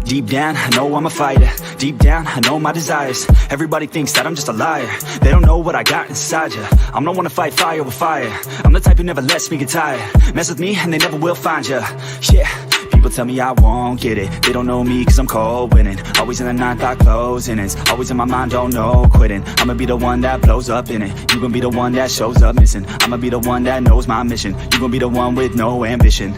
Deep down, I know I'm a fighter. Deep down, I know my desires. Everybody thinks that I'm just a liar. They don't know what I got inside ya. I'm the one to fight fire with fire. I'm the type who never lets me get tired. Mess with me and they never will find ya. Yeah. People tell me I won't get it. They don't know me cause I'm cold winning. Always in the ninth, I close innings. Always in my mind, don't know quitting. I'ma be the one that blows up in it. You gon' be the one that shows up missing. I'ma be the one that knows my mission. You gon' be the one with no ambition.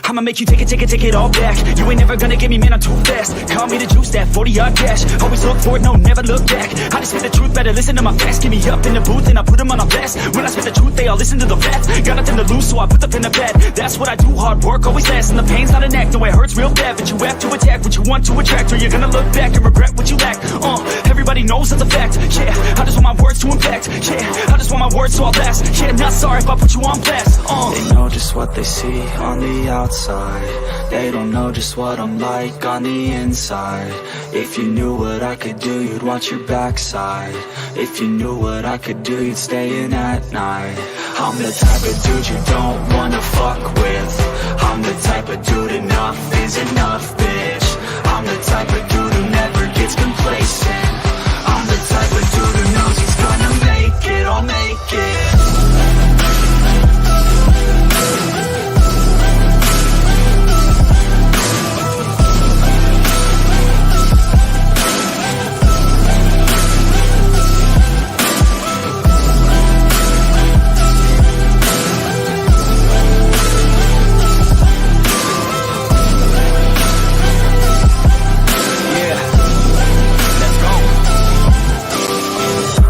I'ma make you take it all back. You ain't never gonna get me, man, I'm too fast. Call me the juice, that 40-yard dash. Always look forward, no, never look back. I just spit the truth, better listen to my facts. Get me up in the booth and I put them on a blast. When I spit the truth, they all listen to the facts. Got nothing to lose, so I put the pen to bed. That's what I do, hard work always lasts. And the pain's not an act, no, it hurts real bad. But you have to attack what you want to attract, or you're gonna look back and regret what you lack. Everybody knows that's a fact. Yeah, I just want my words to impact. Yeah, I just want my words to all last. Yeah, not sorry if I put you on blast. They know just what they see on the outside. They don't know just what I'm like on the inside. If you knew what I could do, you'd watch your backside. If you knew what I could do, you'd stay in at night. I'm the type of dude you don't wanna fuck with. I'm the type of dude enough is enough, bitch. I'm the type of dude who never gets complacent. I'm the type of dude who knows he's gonna make it, I'll make it.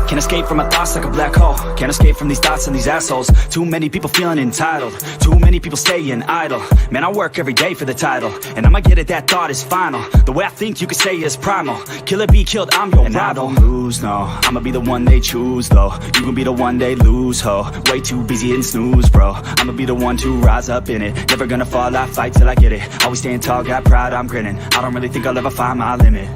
Can't escape from my thoughts like a black hole. Can't escape from these thoughts and these assholes. Too many people feeling entitled. Too many people staying idle. Man, I work every day for the title, and I'ma get it, that thought is final. The way I think you could say is primal. Kill it, be killed, I'm your rival. I don't lose, no. I'ma be the one they choose, though. You gon' be the one they lose, ho. Way too busy and snooze, bro. I'ma be the one to rise up in it. Never gonna fall, I fight till I get it. Always staying tall, got pride, I'm grinning. I don't really think I'll ever find my limit.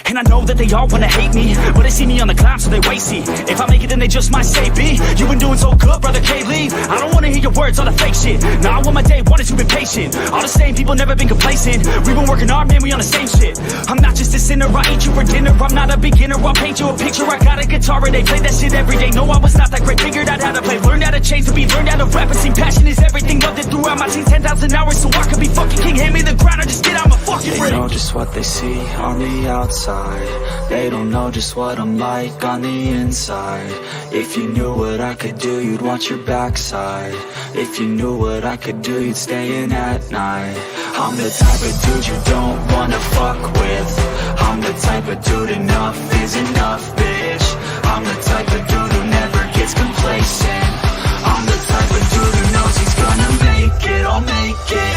And I know that they all wanna hate me, but they see me on the climb, so they wait, see. If I make it, then they just might say, B, you been doing so good, brother K-Lee. I don't wanna hear your words, all the fake shit. Now I want my day, wanted you been patient. All the same people, never been complacent. We been working hard, man, we on the same shit. I'm not just a sinner, I eat you for dinner. I'm not a beginner, I'll paint you a picture. I got a guitar and they play that shit every day. No, I was not that great, figured out how to play. Learned how to change to be, learned how to rap and sing. Passion is everything, loved it throughout my teens. 10,000 hours, so I could be fucking king. Hand me the grind, or just get out my fucking ring. They know just what they see on the outside. They don't know just what I'm like on the inside. If you knew what I could do, you'd watch your backside. If you knew what I could do, you'd stay in at night. I'm the type of dude you don't wanna fuck with. I'm the type of dude enough is enough, bitch. I'm the type of dude who never gets complacent. I'm the type of dude who knows he's gonna make it, I'll make it.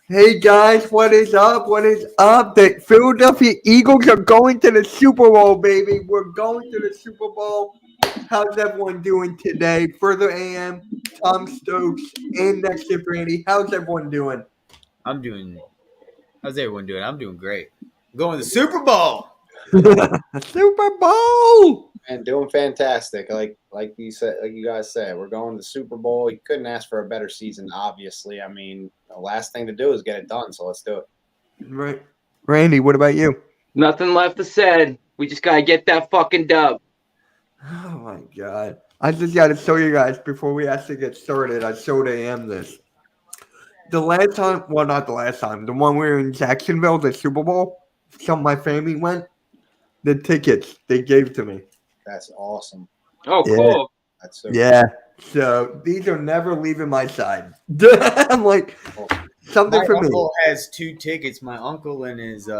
Hey guys, what is up? What is up? The Philadelphia Eagles are going to the Super Bowl, baby. We're going to the Super Bowl. How's everyone doing today? Further AM, Tom Stokes, and Next Shift Randy. How's everyone doing? How's everyone doing? I'm doing great. I'm going to the Super Bowl. Super Bowl. And doing fantastic. Like you said, like you guys said, we're going to the Super Bowl. You couldn't ask for a better season, obviously. I mean, the last thing to do is get it done, so let's do it. Right. Randy, what about you? Nothing left to said. We just gotta get that fucking dub. Oh my god. I just gotta show you guys before we actually get started. I showed AM this. The last time, well, not the last time, the one we were in Jacksonville, the Super Bowl, some of my family went. The tickets they gave to me. That's awesome. Oh, Yeah. cool. That's so Yeah. So these are never leaving my side. I'm like, something My for me. uncle has 2 tickets. My uncle and his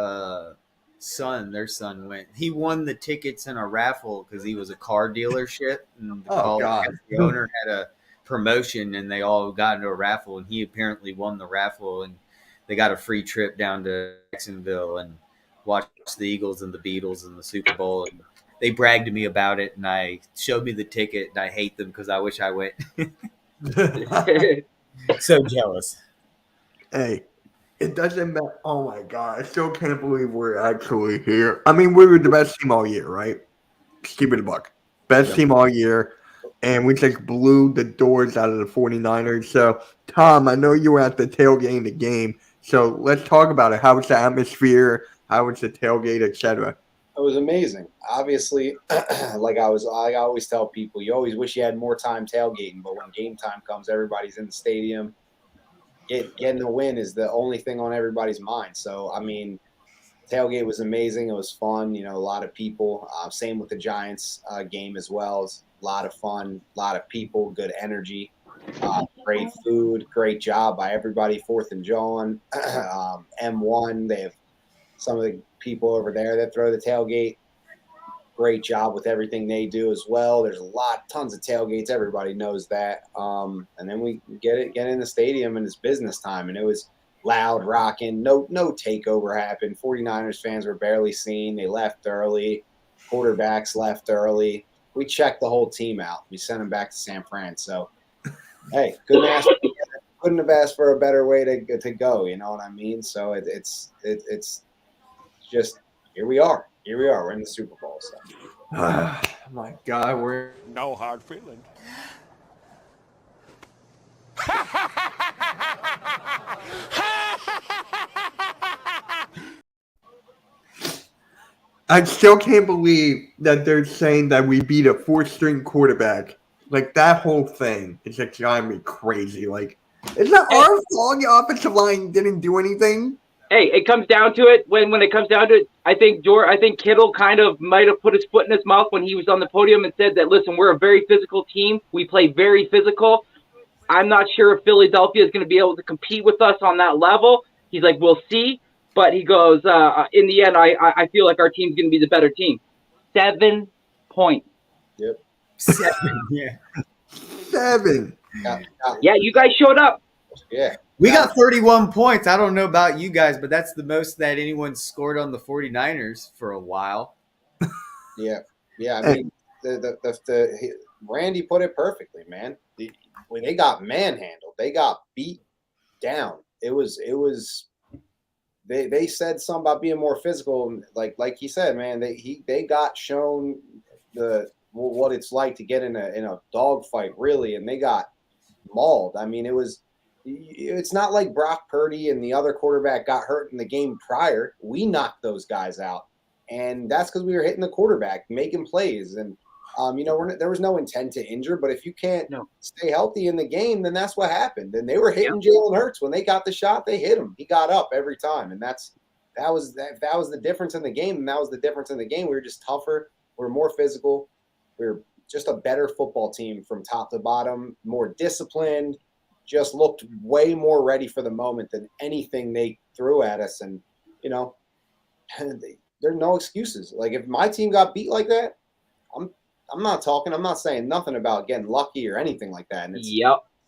son, their son went. He won the tickets in a raffle because he was a car dealership, and Oh, God. the owner had a promotion, and they all got into a raffle, and he apparently won the raffle, and they got a free trip down to Jacksonville and watched the Eagles and the Beatles and the Super Bowl. And they bragged to me about it, and I showed me the ticket, and I hate them because I wish I went. So jealous. Hey, it doesn't matter. Oh my God, I still can't believe we're actually here. I mean, we were the best team all year, right? Just keep it a buck. Best team all year. And we just blew the doors out of the 49ers. So, Tom, I know you were at the tailgate in the game. So let's talk about it. How was the atmosphere? How was the tailgate, etc.? It was amazing. Obviously, like I always tell people, you always wish you had more time tailgating, but when game time comes, everybody's in the stadium. Getting the win is the only thing on everybody's mind. So, I mean, tailgate was amazing. It was fun. You know, a lot of people. Same with the Giants game as well. It was a lot of fun, a lot of people, good energy, great food, great job by everybody. 4th and John, M1. They have some of the people over there that throw the tailgate. Great job with everything they do as well. There's tons of tailgates. Everybody knows that. And then we get in the stadium and it's business time. And it was loud, rocking. No takeover happened. 49ers fans were barely seen. They left early. Quarterbacks left early. We checked the whole team out. We sent them back to San Fran. So, hey, couldn't have asked for a better way to go. You know what I mean? So it's just here we are. Here we are. We're in the Super Bowl. So. My God, we're No hard feelings. I still can't believe that they're saying that we beat a 4th-string quarterback. Like, that whole thing is just driving me crazy. Like, it's not our fault the offensive line didn't do anything. Hey, it comes down to it. When it comes down to it, I think Kittle kind of might have put his foot in his mouth when he was on the podium and said that, listen, we're a very physical team. We play very physical. I'm not sure if Philadelphia is going to be able to compete with us on that level. He's like, we'll see. But he goes, in the end, I feel like our team's going to be the better team. 7 points. Yep. 7. Yeah. 7. Yeah, you guys showed up. Yeah. We got 31 points. I don't know about you guys, but that's the most that anyone scored on the 49ers for a while. Yeah. I mean, the Randy put it perfectly, man. When they got manhandled, they got beat down. It was. They said something about being more physical, like he said, man. They got shown what it's like to get in a dogfight, really, and they got mauled. I mean, it's not like Brock Purdy and the other quarterback got hurt in the game prior. We knocked those guys out, and that's because we were hitting the quarterback, making plays, and there was no intent to injure. But if you can't stay healthy in the game, then that's what happened. And they were hitting Jalen Hurts when they got the shot. They hit him. He got up every time, and that was the difference in the game. And that was the difference in the game. We were just tougher. We were more physical. We were just a better football team from top to bottom, more disciplined. Just looked way more ready for the moment than anything they threw at us. And, there are no excuses. Like, if my team got beat like that, I'm not saying nothing about getting lucky or anything like that. And it's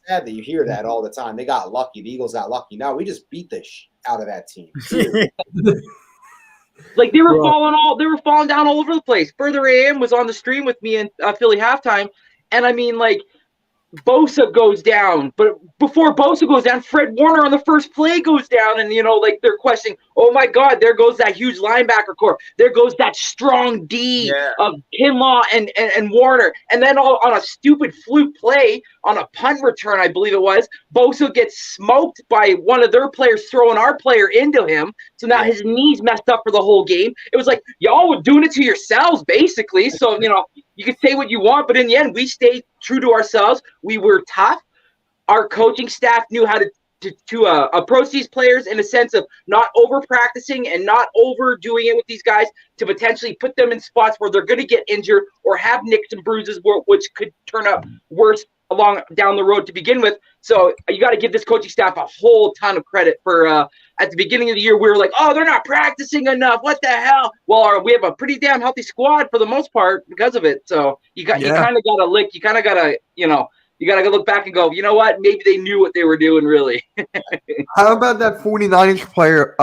sad that you hear that all the time. They got lucky. The Eagles got lucky. No, we just beat the out of that team. Like, they were falling down all over the place. Further AM was on the stream with me in Philly halftime. And I mean, like, Bosa goes down, but before Bosa goes down, Fred Warner on the first play goes down, and they're questioning, oh my God, there goes that huge linebacker core, there goes that strong D of Kinlaw and Warner, and then on a stupid fluke play on a punt return, I believe it was, Bosa gets smoked by one of their players throwing our player into him, so now his knee's messed up for the whole game. It was like, y'all were doing it to yourselves, basically. So you can say what you want, but in the end, we stayed true to ourselves. We were tough. Our coaching staff knew how to approach these players in a sense of not over practicing and not overdoing it with these guys to potentially put them in spots where they're going to get injured or have nicks and bruises, which could turn up worse along down the road to begin with. So you got to give this coaching staff a whole ton of credit for at the beginning of the year we were like, oh, they're not practicing enough, what the hell? Well, we have a pretty damn healthy squad for the most part because of it. So you kind of got to you got to look back and go, you know what, maybe they knew what they were doing, really. How about that 49ers player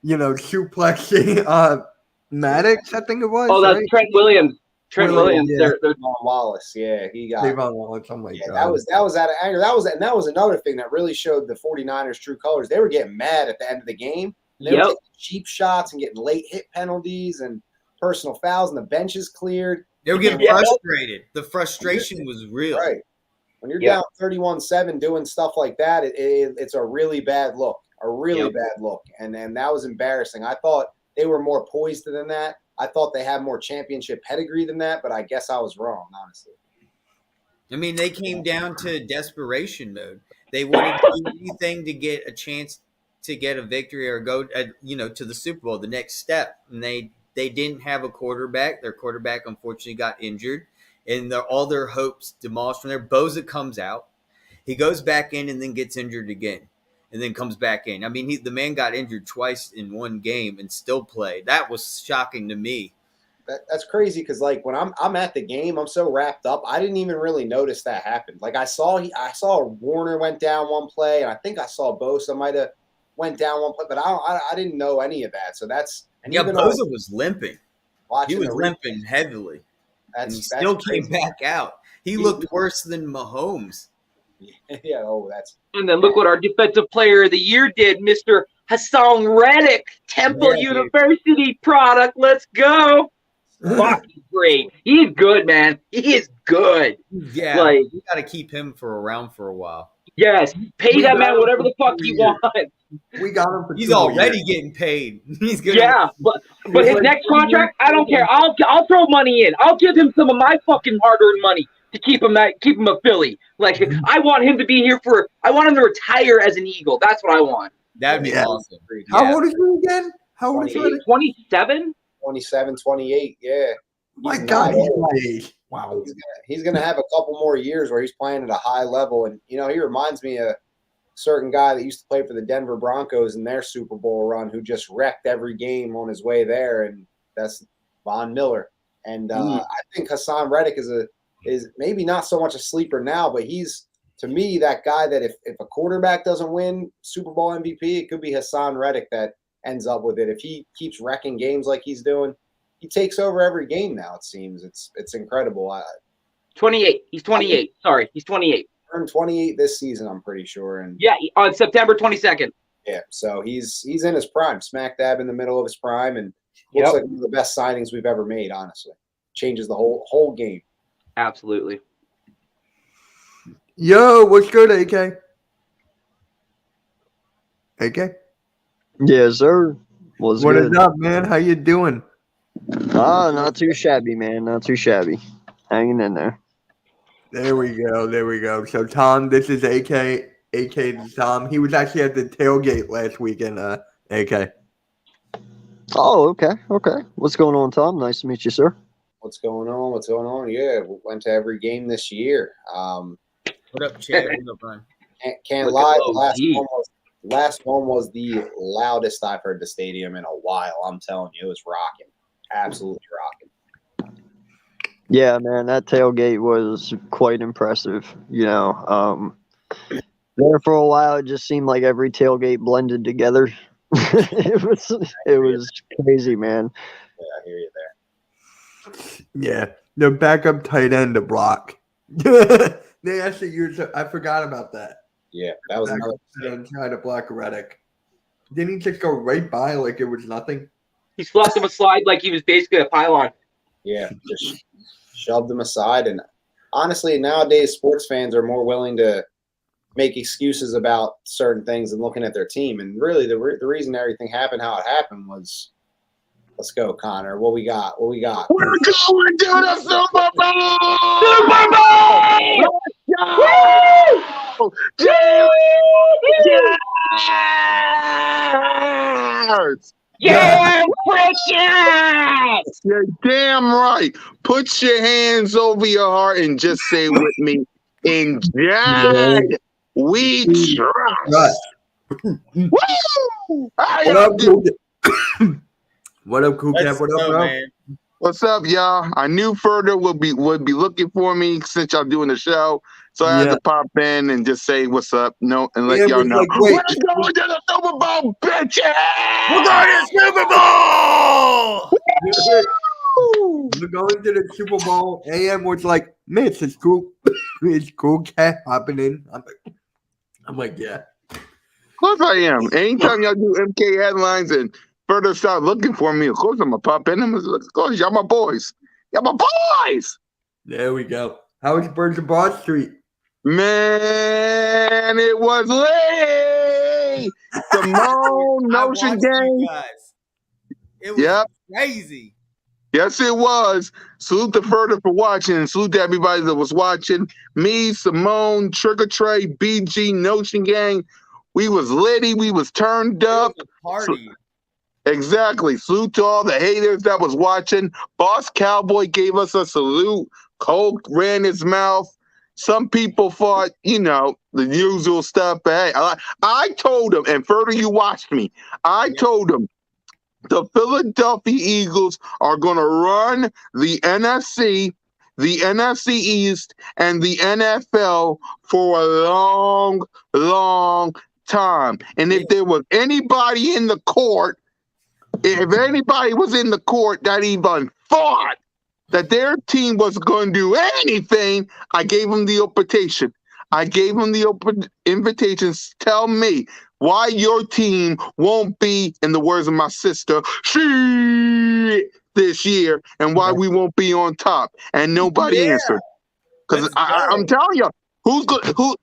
suplexing Maddox, I think it was? Oh, that's right? Trent Williams. Williams. Yeah. Davon Wallace, he got Davon Wallace. Oh my God. that was out of anger. That was another thing that really showed the 49ers' true colors. They were getting mad at the end of the game. They were taking cheap shots and getting late hit penalties and personal fouls, and the benches cleared. They were getting frustrated. The frustration was real. Right. When you're down 31-7 doing stuff like that, it's a really bad look. Bad look. And that was embarrassing. I thought they were more poised than that. I thought they had more championship pedigree than that, but I guess I was wrong, honestly. I mean, they came down to desperation mode. They wanted to do anything to get a chance to get a victory or go, to the Super Bowl, the next step. And they didn't have a quarterback. Their quarterback, unfortunately, got injured. And all their hopes demolished from there. Bosa comes out. He goes back in and then gets injured again and then comes back in. I mean, the man got injured twice in one game and still played. That was shocking to me. That's crazy because, like, when I'm at the game, I'm so wrapped up. I didn't even really notice that happened. Like, I saw Warner went down one play, and I think I saw Bosa might have went down one play, but I didn't know any of that. So that's – Bosa was limping. He was limping heavily. And he still came back out. He looked worse than Mahomes. Yeah, And then look what our defensive player of the year did, Mr. Hassan Reddick, Temple University product. Let's go. Fucking great. He's good, man. He is good. Yeah, you got to keep him around for a while. Yes, pay that man whatever the fuck he wants. We got him for He's already getting paid. He's good. Yeah, but his next contract, I don't care. I'll throw money in. I'll give him some of my fucking hard-earned money to keep him a Philly. Like, I want him to be here I want him to retire as an Eagle. That's what I want. That'd be awesome. How old is he again? How old is he? 27? 27, 28, yeah. My God, he's my age. Wow. He's gonna have a couple more years where he's playing at a high level. And, he reminds me of a certain guy that used to play for the Denver Broncos in their Super Bowl run who just wrecked every game on his way there, and that's Von Miller. And I think Hassan Reddick is maybe not so much a sleeper now, but he's, to me, that guy that if a quarterback doesn't win Super Bowl MVP, it could be Hassan Reddick that ends up with it. If he keeps wrecking games like he's doing, he takes over every game now, it seems. It's incredible. 28. He's 28. Sorry, he's 28. Turned 28 this season, I'm pretty sure. And yeah, on September 22nd. Yeah, so he's in his prime, smack dab in the middle of his prime, and looks like one of the best signings we've ever made, honestly. Changes the whole game. Absolutely. Yo, what's good, AK? AK? Yes, sir. What is up, man? How you doing? Not too shabby, man. Not too shabby. Hanging in there. There we go. So, Tom, this is AK to Tom. He was actually at the tailgate last weekend, AK. Oh, okay. What's going on, Tom? Nice to meet you, sir. What's going on? Yeah, we went to every game this year. What up, Chad? What up, Brian? Can't lie. The last one was the loudest I've heard the stadium in a while. I'm telling you, it was rocking. Absolutely rocking. Yeah, man, that tailgate was quite impressive. There for a while, it just seemed like every tailgate blended together. It was crazy, man. Yeah, I hear you there. Yeah, the backup tight end to block. They actually used it. I forgot about that. Yeah, that was another try to block Reddick. Didn't he just go right by like it was nothing? He flopped him a slide like he was basically a pylon. Yeah, just shoved him aside. And honestly, nowadays, sports fans are more willing to make excuses about certain things and looking at their team. And really, the reason everything happened how it happened was, let's go, Connor. What we got? We're going to the Super Bowl! Super Bowl! Let's go! put your hands over your heart and just say with me, in God we trust. Woo! How What y'all up, do? Cool? What up, Cool Cat? Let's What up, go, bro? man. What's up, y'all? I knew Further would be looking for me since y'all doing the show. So I had Yeah. to pop in and just say what's up, and let Ian y'all was know. like, wait. We're going to the Super Bowl, bitches! We're going to the Super Bowl! We're going to the Super Bowl. AM was like, Mitch, it's cool. It's Cool Cat hopping in. I'm like, yeah. Of course I am. Anytime y'all do MK headlines and Further start looking for me, of course I'm gonna pop in. Of course, y'all my boys. Y'all my boys. There we go. How was Birds of Broad Street? Man, it was late. Simone, Notion watched you Gang. guys. It was Yep. crazy. Yes, it was. Salute to Further for watching, and salute to everybody that was watching. Me, Simone, Trigger Trey, BG, Notion Gang. We was litty. We was turned It up. was a party. Exactly. Salute to all the haters that was watching. Boss Cowboy gave us a salute. Coke ran his mouth. Some people thought, the usual stuff. But hey, I told him, and Further, you watched me. I told him the Philadelphia Eagles are going to run the NFC East, and the NFL for a long, long time. And if there was anybody in the court, if anybody was in the court that even thought that their team was going to do anything, I gave them the invitation. I gave them the open invitations. Tell me why your team won't be, in the words of my sister, shit this year, and why we won't be on top. And nobody answered. Because I'm telling you, who's good? Who?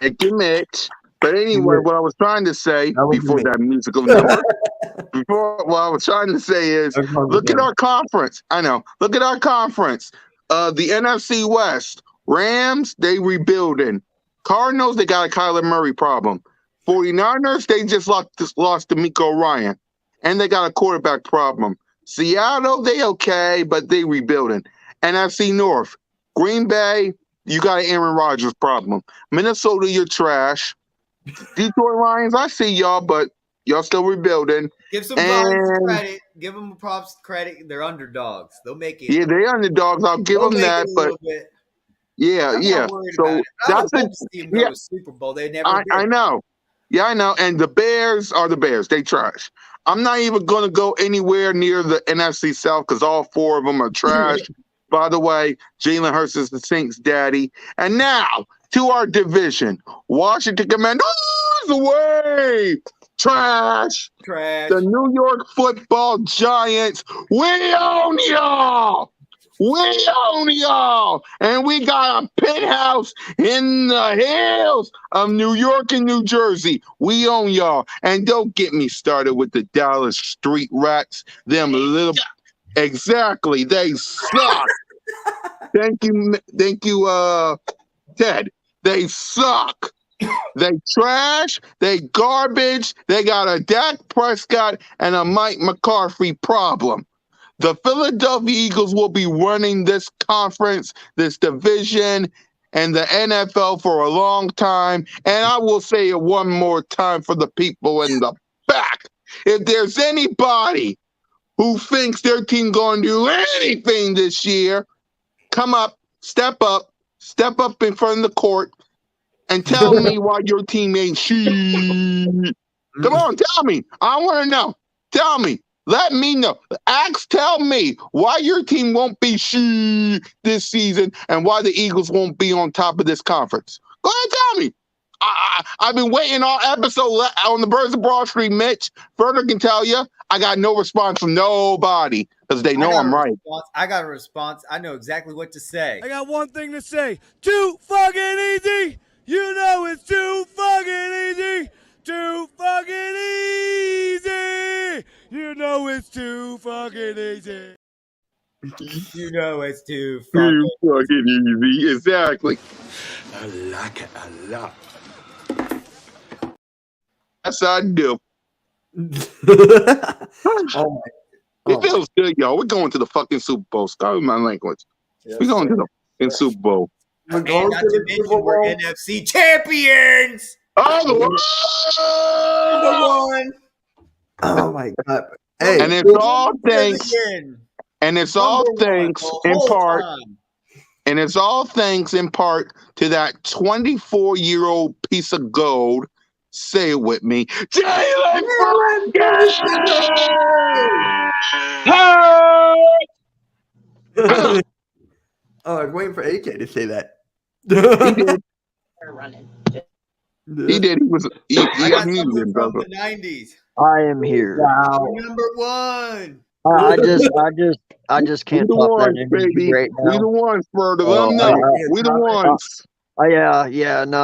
Thank you, Mitch. But anyway, what I was trying to say before that musical number, what I was trying to say is, look at our conference. I know. Look at our conference. The NFC West. Rams, they rebuilding. Cardinals, they got a Kyler Murray problem. 49ers, they just lost to Miko Ryan. And they got a quarterback problem. Seattle, they okay, but they rebuilding. NFC North. Green Bay, you got an Aaron Rodgers problem. Minnesota, you're trash. Detroit Lions, I see y'all, but y'all still rebuilding. Give some Lions credit. Give them props credit. They're underdogs. They'll make it. Yeah, they're underdogs. I'll give them that, but yeah. So that's the Super Bowl. They never. I know. Yeah, I know. And the Bears are the Bears. They trash. I'm not even going to go anywhere near the NFC South because all four of them are trash. By the way, Jalen Hurts is the Saints' daddy. And now to our division. Washington Commanders away. Trash. The New York Football Giants. We own y'all. We own y'all. And we got a penthouse in the hills of New York and New Jersey. We own y'all. And don't get me started with the Dallas Street Rats. Them little... Exactly. They suck. Thank you, Ted. They suck. They trash. They garbage. They got a Dak Prescott and a Mike McCarthy problem. The Philadelphia Eagles will be running this conference, this division, and the NFL for a long time. And I will say it one more time for the people in the back. If there's anybody who thinks their team going to do anything this year, come up, step up in front of the court, and tell me why your team ain't shit. Come on, tell me. I want to know. Tell me. Let me know. Tell me why your team won't be shit this season and why the Eagles won't be on top of this conference. Go ahead, tell me. I've been waiting all episode on the Birds of Broad Street. Mitch further can tell you, I got no response from nobody because they know I'm right. I got a response. I know exactly what to say. I got one thing to say. Too fucking easy. You know it's too fucking easy. Too fucking easy. You know it's too fucking easy. You know it's too Too fucking. fucking easy. Exactly. I like it a lot. That's how I do. Oh It feels good, y'all. We're going to the fucking Super Bowl. Start with my language. We're going to the fucking Super Bowl. We're And going not to to the mention Super we're Bowl. NFC champions. Oh, the Number world! one. Oh my god! Hey, And it's all thanks. Again. And it's all Number one thanks the in whole part. time. And it's all thanks in part to that 24-year-old piece of gold. Say it with me. Jalen oh, I was waiting for AK to say that. He did. running. He did. He I got muted something him, from brother. the 90s. I am here. Wow. We're number one. I just We can't the top that ones, energy baby. right We the now. ones, Further. Oh, Let them know. We the I- ones. Yeah, no,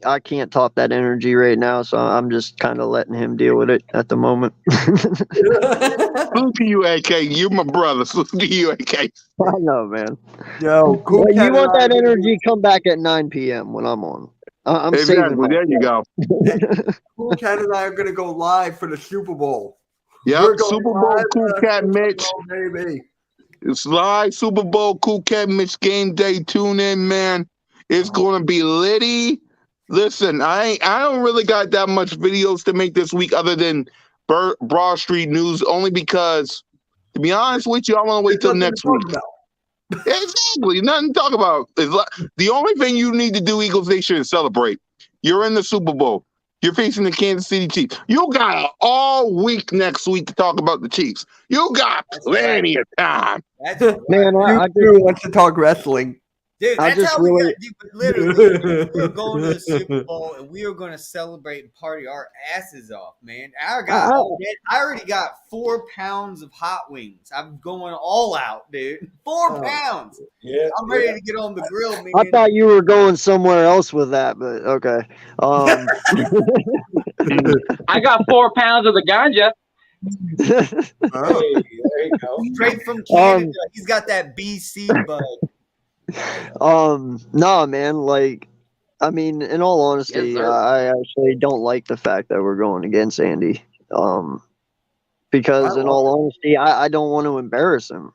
I can't top that energy right now, so I'm just kind of letting him deal with it at the moment. Salute to you, AK. You're my brother. Salute to you, AK. I know, man. Yo, cool. Well, you Cat want and that I- energy? Come back at 9 p.m. when I'm on. I'm saving Exactly. There you go. Cool Cat and I are gonna go live for the Super Bowl. Yep. We're going Super Bowl, live Cool for the Cat Super Mitch. Bowl, baby. It's live Super Bowl, Cool Cat Mitch game day. Tune in, man. It's gonna be litty. Listen, I don't really got that much videos to make this week other than Broad Street News, only because, to be honest with you, I want to wait till There's next nothing week. to talk about. Exactly. Nothing to talk about. The only thing you need to do, Eagles Nation, is celebrate. You're in the Super Bowl. You're facing the Kansas City Chiefs. You got all week next week to talk about the Chiefs. You got plenty of time. That's right. Man, I You two wants to talk wrestling. Dude, I that's just how we really- got to do it. Literally, we're going to the Super Bowl and we are going to celebrate and party our asses off, man. I already got 4 pounds of hot wings. I'm going all out, dude. 4 pounds. Yeah, I'm ready to get on the grill, man. I thought you were going somewhere else with that, but okay. I got 4 pounds of the ganja. Oh. Hey, there you go. Straight from Canada. He's got that BC bud. No, man, like, I mean, in all honesty, Yes, sir. I actually don't like the fact that we're going against Andy. Because in all honesty, I don't want to embarrass him.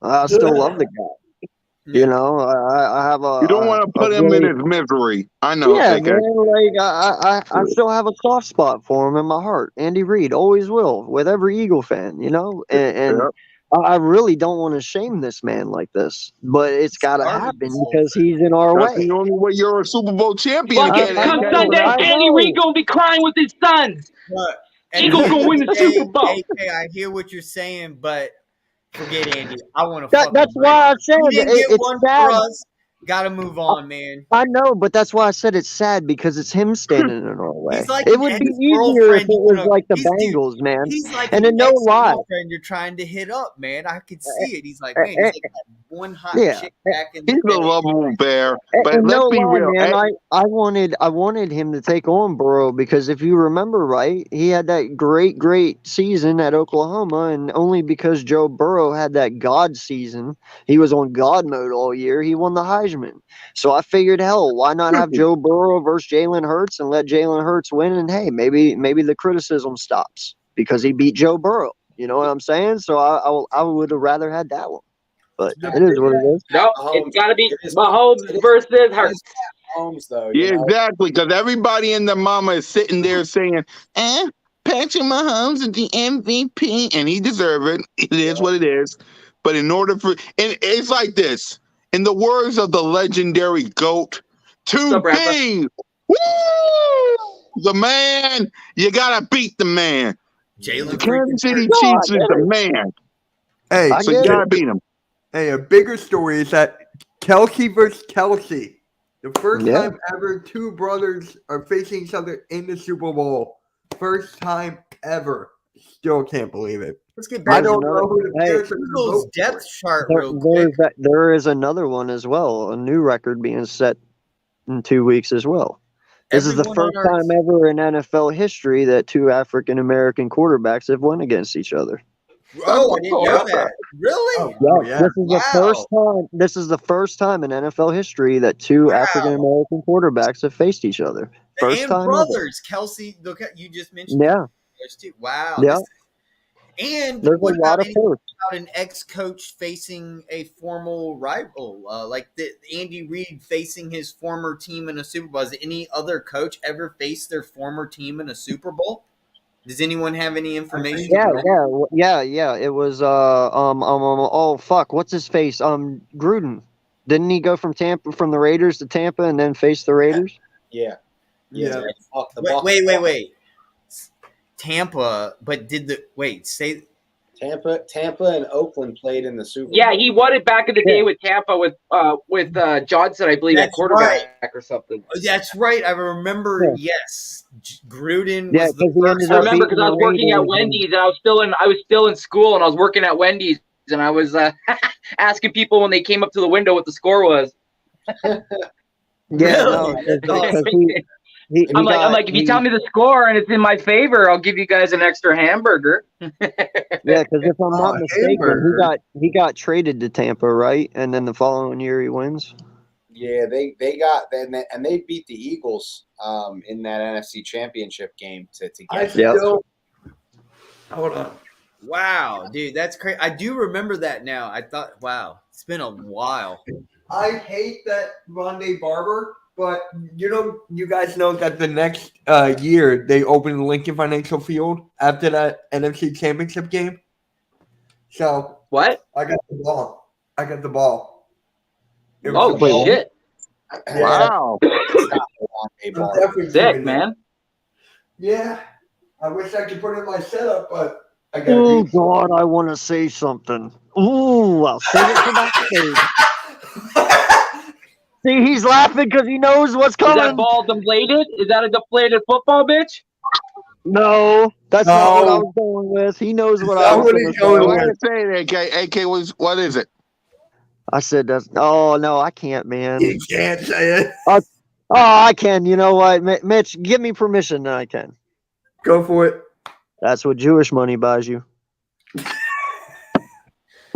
I still love the guy. You know, I have a. You don't want to put him in his misery. I know. Yeah, AK. man, like I still have a soft spot for him in my heart. Andy Reid always will, with every Eagle fan, you know, and Yep. I really don't want to shame this man like this, but it's got to Garbage happen soul. because he's in our That's way. the only way you're a Super Bowl champion Fuck again. it. Come AK. Sunday, I Andy know. Reid gonna be crying with his sons. But, Eagles gonna win the Super Bowl. AK, I hear what you're saying, but forget Andy. I want to That's why I said You didn't get it's one sad. for us. Got to move on, man. I know, but that's why I said it's sad because it's him standing in our way. He's like It would be his easier if girlfriend it you was wanna- like the he's- dude, Bengals, man. He's like And an no lie. ex-girlfriend you're trying to hit up, man. I could see it. He's like, man, he's like that one hot Yeah. chick back in the He's a day. lovable bear. But And let's no be lie, real. man. I wanted him to take on Burrow because if you remember right, he had that great season at Oklahoma, and only because Joe Burrow had that God season, he was on God mode all year. He won the Heisman. So I figured, hell, why not have Joe Burrow versus Jalen Hurts and let Jalen Hurts win? And hey, maybe the criticism stops because he beat Joe Burrow. You know what I'm saying? So I would have rather had that one. But it is what it is. No, it's got to be Mahomes versus Hurts. Mahomes, though. you Yeah, know? exactly. Because everybody and their mama is sitting there saying, Patrick Mahomes is the MVP, and he deserves it. It is what it is. But in order for, and it's like this, in the words of the legendary GOAT, to up, Rafa? be the man, you gotta beat the man. The Jalen Kansas City God, Chiefs is the man. man, Hey, I so you get gotta it. beat him. hey, a bigger story is that Kelsey versus Kelsey. The first Yeah. time ever two brothers are facing each other in the Super Bowl. First time ever. Still can't believe it. Let's get I back to don't another- know who the hey, Bears are going to Eagles vote for. depth chart real quick. There is another one as well, a new record being set in 2 weeks as well. This is the Everyone first on our- time ever in NFL history that two African American quarterbacks have won against each other. Oh, I didn't know that. Really? Oh, yeah. This is the first time. This is the first time in NFL history that two Wow. African American quarterbacks have faced each other. First And time ever. brothers, Kelsey. Look at you just mentioned. Yeah, Those two. Wow. Yeah. And there's a what lot about of firsts. an ex-coach facing a formal rival, like Andy Reid facing his former team in a Super Bowl? Has any other coach ever faced their former team in a Super Bowl? Does anyone have any information? Yeah. It was oh fuck, what's his face? Gruden. Didn't he go from the Raiders to Tampa and then face the Raiders? Yeah. Yeah. Fuck the Bucs. Wait. Tampa, but say Tampa and Oakland played in the Super Bowl. Yeah, he won it back in the day with Tampa with Johnson, I believe, at That's quarterback or something. that's right. I remember. Yes, Gruden Yeah, was the 'cause he first. ended I up remember because beating I the was working at Raiders Wendy's and I was still in school and I was working at Wendy's and I was asking people when they came up to the window what the score was. Yeah, no, because he I'm got- like, if you he- tell me the score and it's in my favor, I'll give you guys an extra hamburger. Yeah, because if I'm not mistaken, hamburger. he got traded to Tampa, right? And then the following year he wins. Yeah, they beat the Eagles in that NFC Championship game to I get. Yep. still. Hold on. Wow, dude, that's crazy. I do remember that now. I thought, wow, it's been a while. I hate that Rondé Barber, but you guys know that the next year they opened Lincoln Financial Field after that NFC Championship game. So What? I got the ball. It was Oh, the ball. shit. Wow. Rondé I'm Barber. definitely Sick, keeping it. man. Yeah. I wish I could put it in my setup, but I Oh got God, I want to say something. Ooh, I'll save it for backstage. See, he's laughing because he knows what's Is that coming. ball deflated? Is that a deflated football, bitch? No, that's not what I No. was going with. He knows what Is I that was what going he's to going say. What with? are you saying, AK? AK, what is it? I said that's. Oh no, I can't, man. You can't say it. Oh, I can. You know what, Mitch? Give me permission, then I can. Go for it. That's what Jewish money buys you.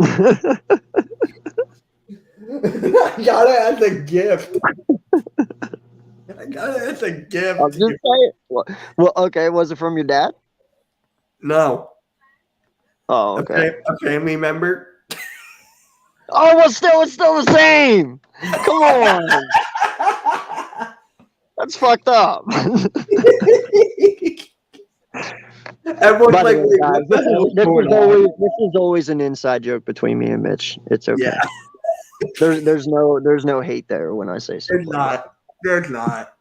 I got it as a gift. I'll just say it. Well, okay. Was it from your dad? No. Oh, okay. A family member. Oh, well, it's still the same. Come on, that's fucked up. Everyone's By the like, way, wait, guys, what the hell's going on? this is always an inside joke between me and Mitch. It's okay. Yeah, There's no hate there when I say something. there's not.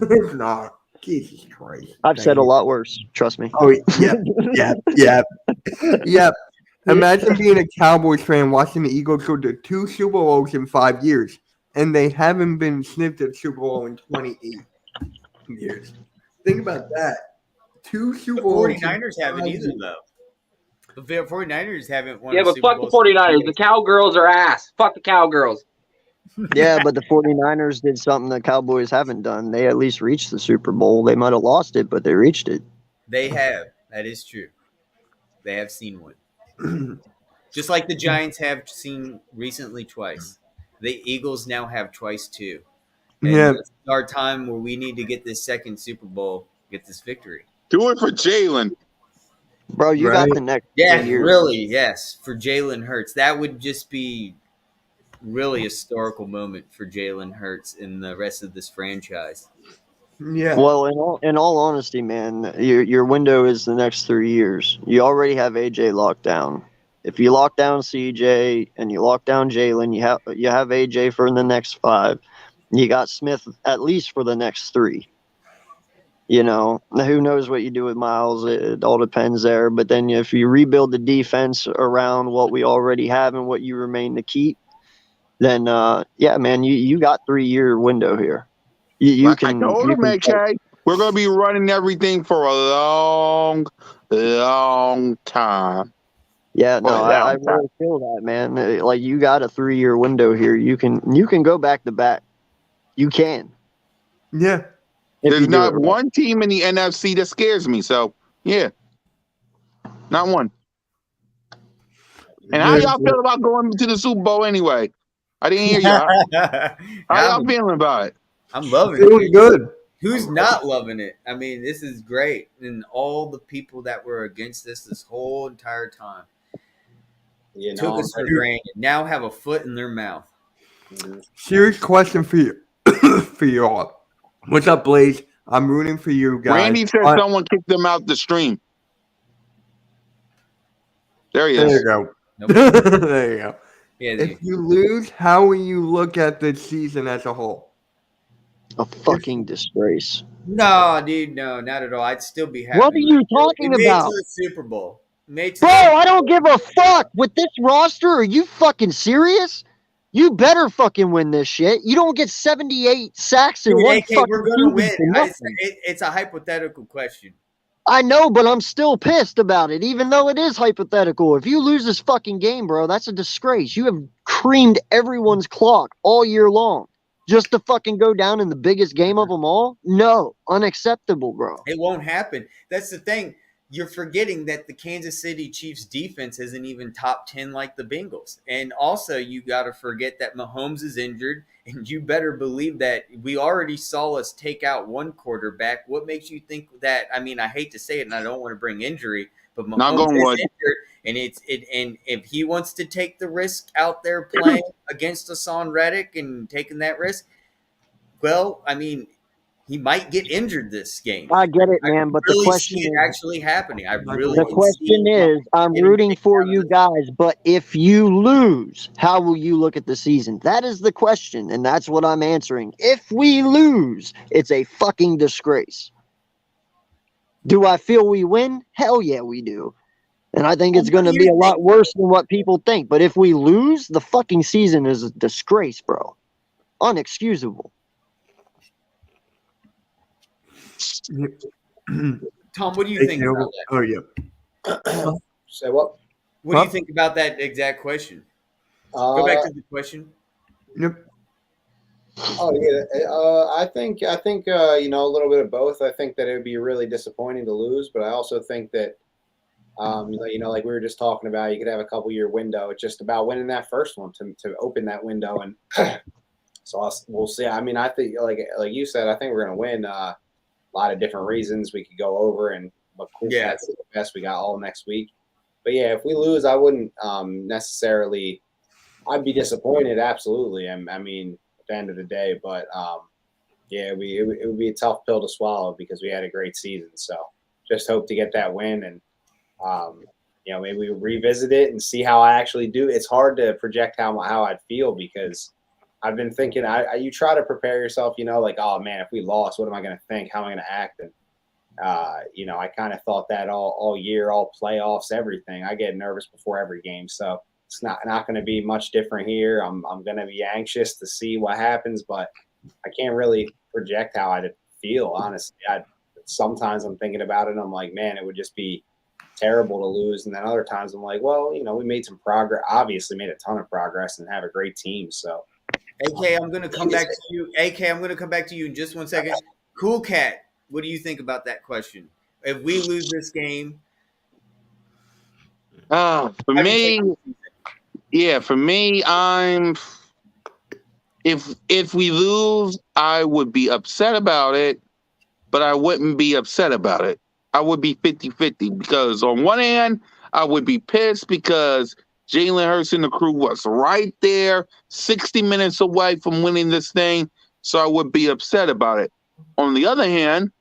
There's not. Jesus Christ. I've said a lot worse. Trust me. Oh, yeah. Imagine being a Cowboys fan watching the Eagles go to 2 Super Bowls in 5 years, and they haven't been sniffed at Super Bowl in 28 years. Think about that. 2 Super The Bowls. in 49ers haven't 5 either, years. though. The 49ers haven't won. Yeah, a but Super fuck Bowl the since 49ers. The Cowgirls are ass. Fuck the Cowgirls. Yeah, but the 49ers did something the Cowboys haven't done. They at least reached the Super Bowl. They might have lost it, but they reached it. They have. That is true. They have seen one. Just like the Giants have seen recently twice. The Eagles now have twice too. And Yeah. it's our time where we need to get this second Super Bowl, get this victory. Do it for Jalen. Bro, you Right. got the next Yeah, 3 years. really, yes. For Jalen Hurts. That would just be really a historical moment for Jalen Hurts and the rest of this franchise. Yeah. Well, in all honesty, man, your window is the next 3 years. You already have AJ locked down. If you lock down CJ and you lock down Jalen, you have AJ for the next 5. You got Smith at least for the next 3. You know, who knows what you do with Miles? It all depends there. But then if you rebuild the defense around what we already have and what you remain to keep, then yeah, man, you got 3-year window here. You Like I can told him, AK, we're going to be running everything for a long, long time. Yeah, no, Oh, I yeah. really feel that, man. Like you got a 3-year window here. You can go back to back. You can. Yeah. If There's you do not it right. one team in the NFC that scares me. So, yeah, not one. And how y'all feel about going to the Super Bowl anyway? I didn't hear you. How y'all feeling about it? I'm loving Feeling it. good. Who's not loving it? I mean, this is great. And all the people that were against this whole entire time You know, took us for granted. Now have a foot in their mouth. Serious question for you, for you all. What's up, Blaze? I'm rooting for you guys. Randy said someone kicked them out the stream. There he There is. you go. Nope. There you go. Yeah, If you lose, how will you look at the season as a whole? A fucking disgrace. no, dude, no, not at all. I'd still be happy. What are you talking We made it about? to the Super Bowl. Bro, I don't give a fuck. With this roster, are you fucking serious? You better fucking win this shit. You don't get 78 sacks in Dude, one AK, fucking we're gonna win. season for nothing. It's a hypothetical question. I know, but I'm still pissed about it, even though it is hypothetical. If you lose this fucking game, bro, that's a disgrace. You have creamed everyone's clock all year long just to fucking go down in the biggest game of them all? No, unacceptable, bro. It won't happen. That's the thing. You're forgetting that the Kansas City Chiefs defense isn't even top 10 like the Bengals. And also, you got to forget that Mahomes is injured, and you better believe that we already saw us take out one quarterback. What makes you think that? I mean, I hate to say it, and I don't want to bring injury, but Mahomes is injured, and if he wants to take the risk out there playing against Hassan Reddick and taking that risk, well, I mean, he might get injured this game. I get it, man, but really the question see it is, actually happening. the question is, I'm rooting for you guys, but if you lose, how will you look at the season? That is the question, and that's what I'm answering. If we lose, it's a fucking disgrace. Do I feel we win? Hell yeah, we do. And I think it's going to be a lot worse than what people think. But if we lose, the fucking season is a disgrace, bro. Unexcusable. Tom, what do you think about that? Oh, yeah. Say what? What do you think about that exact question? Go back to the question. Yep. Oh yeah, I think you know, a little bit of both. I think that it would be really disappointing to lose, but I also think that you know, like we were just talking about, you could have a couple-year window. It's just about winning that first one to open that window, and so we'll see. I mean, I think like you said, I think we're gonna win. A lot of different reasons we could go over, and but cool cats is the best. We got all next week, but yeah, if we lose, I wouldn't necessarily. I'd be disappointed, absolutely. I mean, at the end of the day, but yeah, it would be a tough pill to swallow because we had a great season. So just hope to get that win, and you know, maybe we revisit it and see how I actually do. It's hard to project how I'd feel because I've been thinking. You try to prepare yourself, you know, like, oh man, if we lost, what am I going to think? How am I going to act? And you know, I kind of thought that all year, all playoffs, everything. I get nervous before every game, so it's not going to be much different here. I'm going to be anxious to see what happens, but I can't really project how I'd feel. Honestly, sometimes I'm thinking about it, and I'm like, man, it would just be terrible to lose. And then other times I'm like, well, you know, we made some progress. Obviously, made a ton of progress and have a great team. So. AK, I'm going to come back to you. AK, I'm going to come back to you in just 1 second. Cool Cat, what do you think about that question? If we lose this game, for me, if we lose, I would be upset about it, but I wouldn't be upset about it. I would be 50-50 because on one hand, I would be pissed because Jalen Hurts and the crew was right there, 60 minutes away from winning this thing, so I would be upset about it. On the other hand,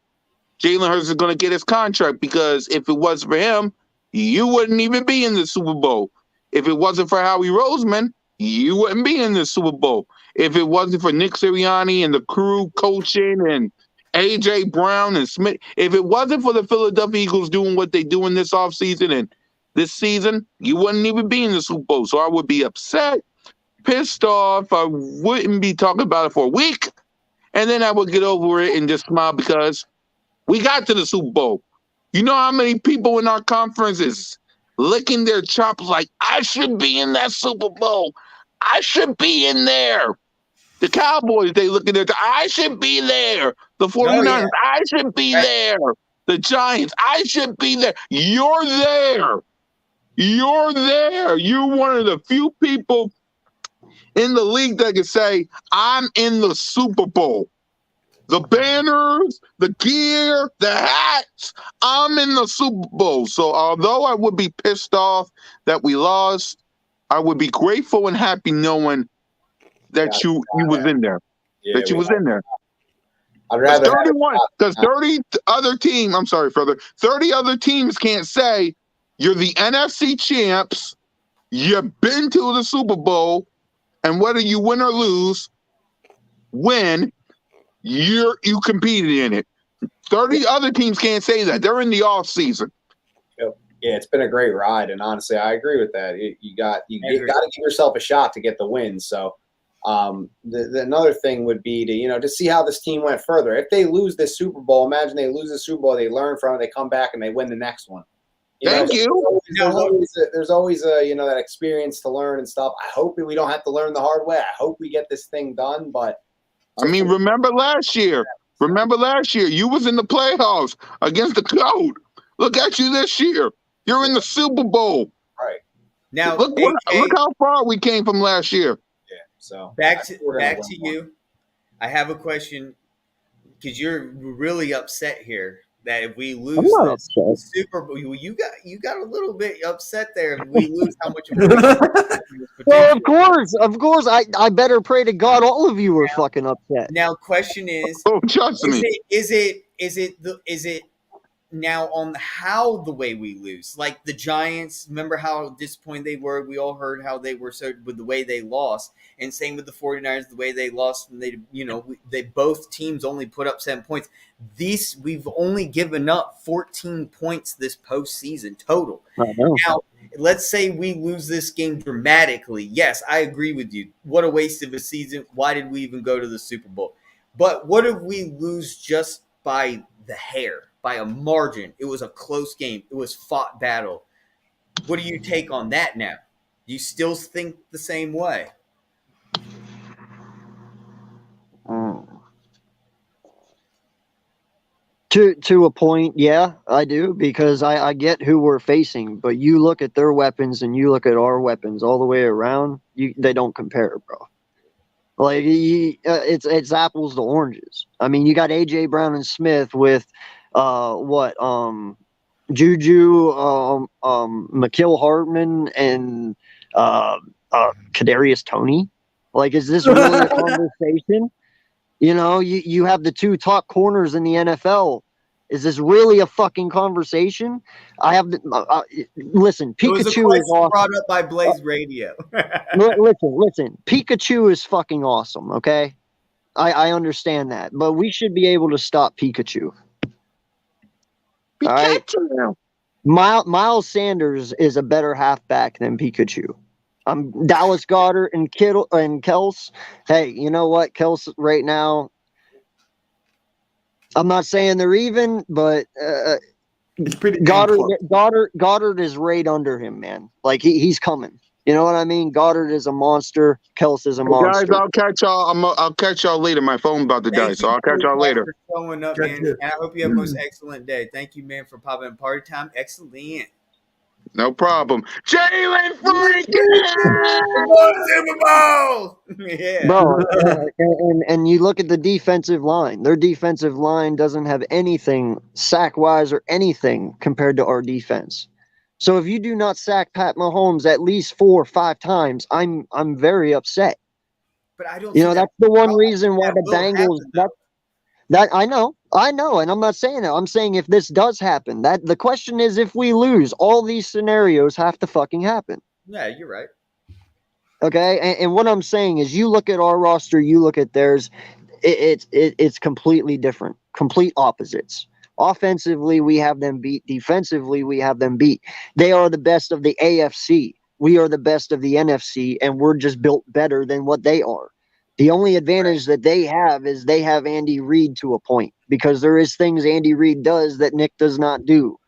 Jalen Hurts is going to get his contract because if it wasn't for him, you wouldn't even be in the Super Bowl. If it wasn't for Howie Roseman, you wouldn't be in the Super Bowl. If it wasn't for Nick Sirianni and the crew coaching and A.J. Brown and Smith, if it wasn't for the Philadelphia Eagles doing what they do in this offseason and this season, you wouldn't even be in the Super Bowl. So I would be upset, pissed off. I wouldn't be talking about it for a week. And then I would get over it and just smile because we got to the Super Bowl. You know how many people in our conference is licking their chops like, I should be in that Super Bowl. I should be in there. The Cowboys, they look at their, I should be there. The 49ers, I should be there. The Giants, I should be there. You're there. You're there. You're one of the few people in the league that can say, I'm in the Super Bowl. The banners, the gear, the hats, I'm in the Super Bowl. So although I would be pissed off that we lost, I would be grateful and happy knowing that you was in there. Yeah, that you was in there. I'd rather 31, because 30 other teams, I'm sorry, further, 30 other teams can't say you're the NFC champs, you've been to the Super Bowl, and whether you win or lose, you competed in it. 30 other teams can't say that. They're in the off season. Yeah, it's been a great ride, and honestly, I agree with that. You got to give yourself a shot to get the win. So, another thing would be to see how this team went further. If they lose this Super Bowl, imagine they lose the Super Bowl, they learn from it, they come back and they win the next one. Thank you. There's always that experience to learn and stuff. I hope we don't have to learn the hard way. I hope we get this thing done, but. I mean, remember last year? You was in the playoffs against the Code. Look at you this year. You're in the Super Bowl. Right. Now, look how far we came from last year. Yeah. So back to you. I have a question because you're really upset here that if we lose this Super Bowl, you got a little bit upset there. If we lose, how much? Well, of course, I better pray to God all of you were fucking upset. Now, question is, trust me. Is it now on how the way we lose? Like the Giants, remember how disappointed they were? We all heard how they were so with the way they lost, and same with the 49ers, the way they lost, and they both teams only put up 7 points. We've only given up 14 points this postseason total. Now, let's say we lose this game dramatically. Yes, I agree with you. What a waste of a season. Why did we even go to the Super Bowl? But what if we lose just by the hair, by a margin? It was a close game. It was fought battle. What do you take on that now? Do you still think the same way? To a point, yeah, I do, because I get who we're facing, but you look at their weapons and you look at our weapons all the way around, they don't compare, bro. Like it's apples to oranges. I mean, you got AJ Brown and Smith with Juju, McKill Hartman, and Kadarius Toney. Like, is this really a conversation? You have the two top corners in the NFL. Is this really a fucking conversation? I have listen. Pikachu is awesome. Brought up by Blaze Radio. listen. Pikachu is fucking awesome. Okay, I understand that, but we should be able to stop Pikachu. All right? Miles Sanders is a better halfback than Pikachu. Dallas Goedert and Kittle and Kels. Hey, you know what? Kels right now, I'm not saying they're even, but it's pretty Goddard is right under him, man. Like he's coming. You know what I mean? Goddard is a monster. Kels is a monster. Guys, I'll catch y'all. I'll catch y'all later. My phone's about to die, so I'll catch y'all later. For showing up, man. And I hope you have the most excellent day. Thank you, man, for popping in. Party time. Excellent. No problem. Jalen Franklin! Super Bowl! Yeah. Bro, and you look at the defensive line. Their defensive line doesn't have anything sack-wise or anything compared to our defense. So if you do not sack Pat Mahomes at least 4 or 5 times, I'm very upset. But I don't. That's the one reason why the Bengals. That I know, and I'm not saying that. I'm saying if this does happen, that the question is if we lose, all these scenarios have to fucking happen. Yeah, you're right. Okay, and what I'm saying is, you look at our roster, you look at theirs, it's completely different, complete opposites. Offensively, we have them beat. Defensively, we have them beat. They are the best of the AFC. we are the best of the NFC, and we're just built better than what they are. The only advantage that they have is they have Andy Reid to a point, because there is things Andy Reid does that Nick does not do.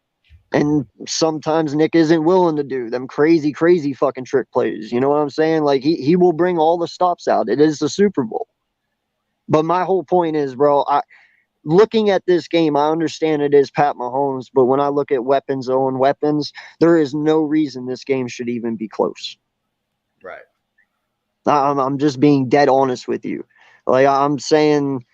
And sometimes Nick isn't willing to do them crazy fucking trick plays. You know what I'm saying? Like, he will bring all the stops out. It is the Super Bowl. But my whole point is, bro, looking at this game, I understand it is Pat Mahomes, but when I look at weapons on weapons, there is no reason this game should even be close. Right. I'm just being dead honest with you. Like, I'm saying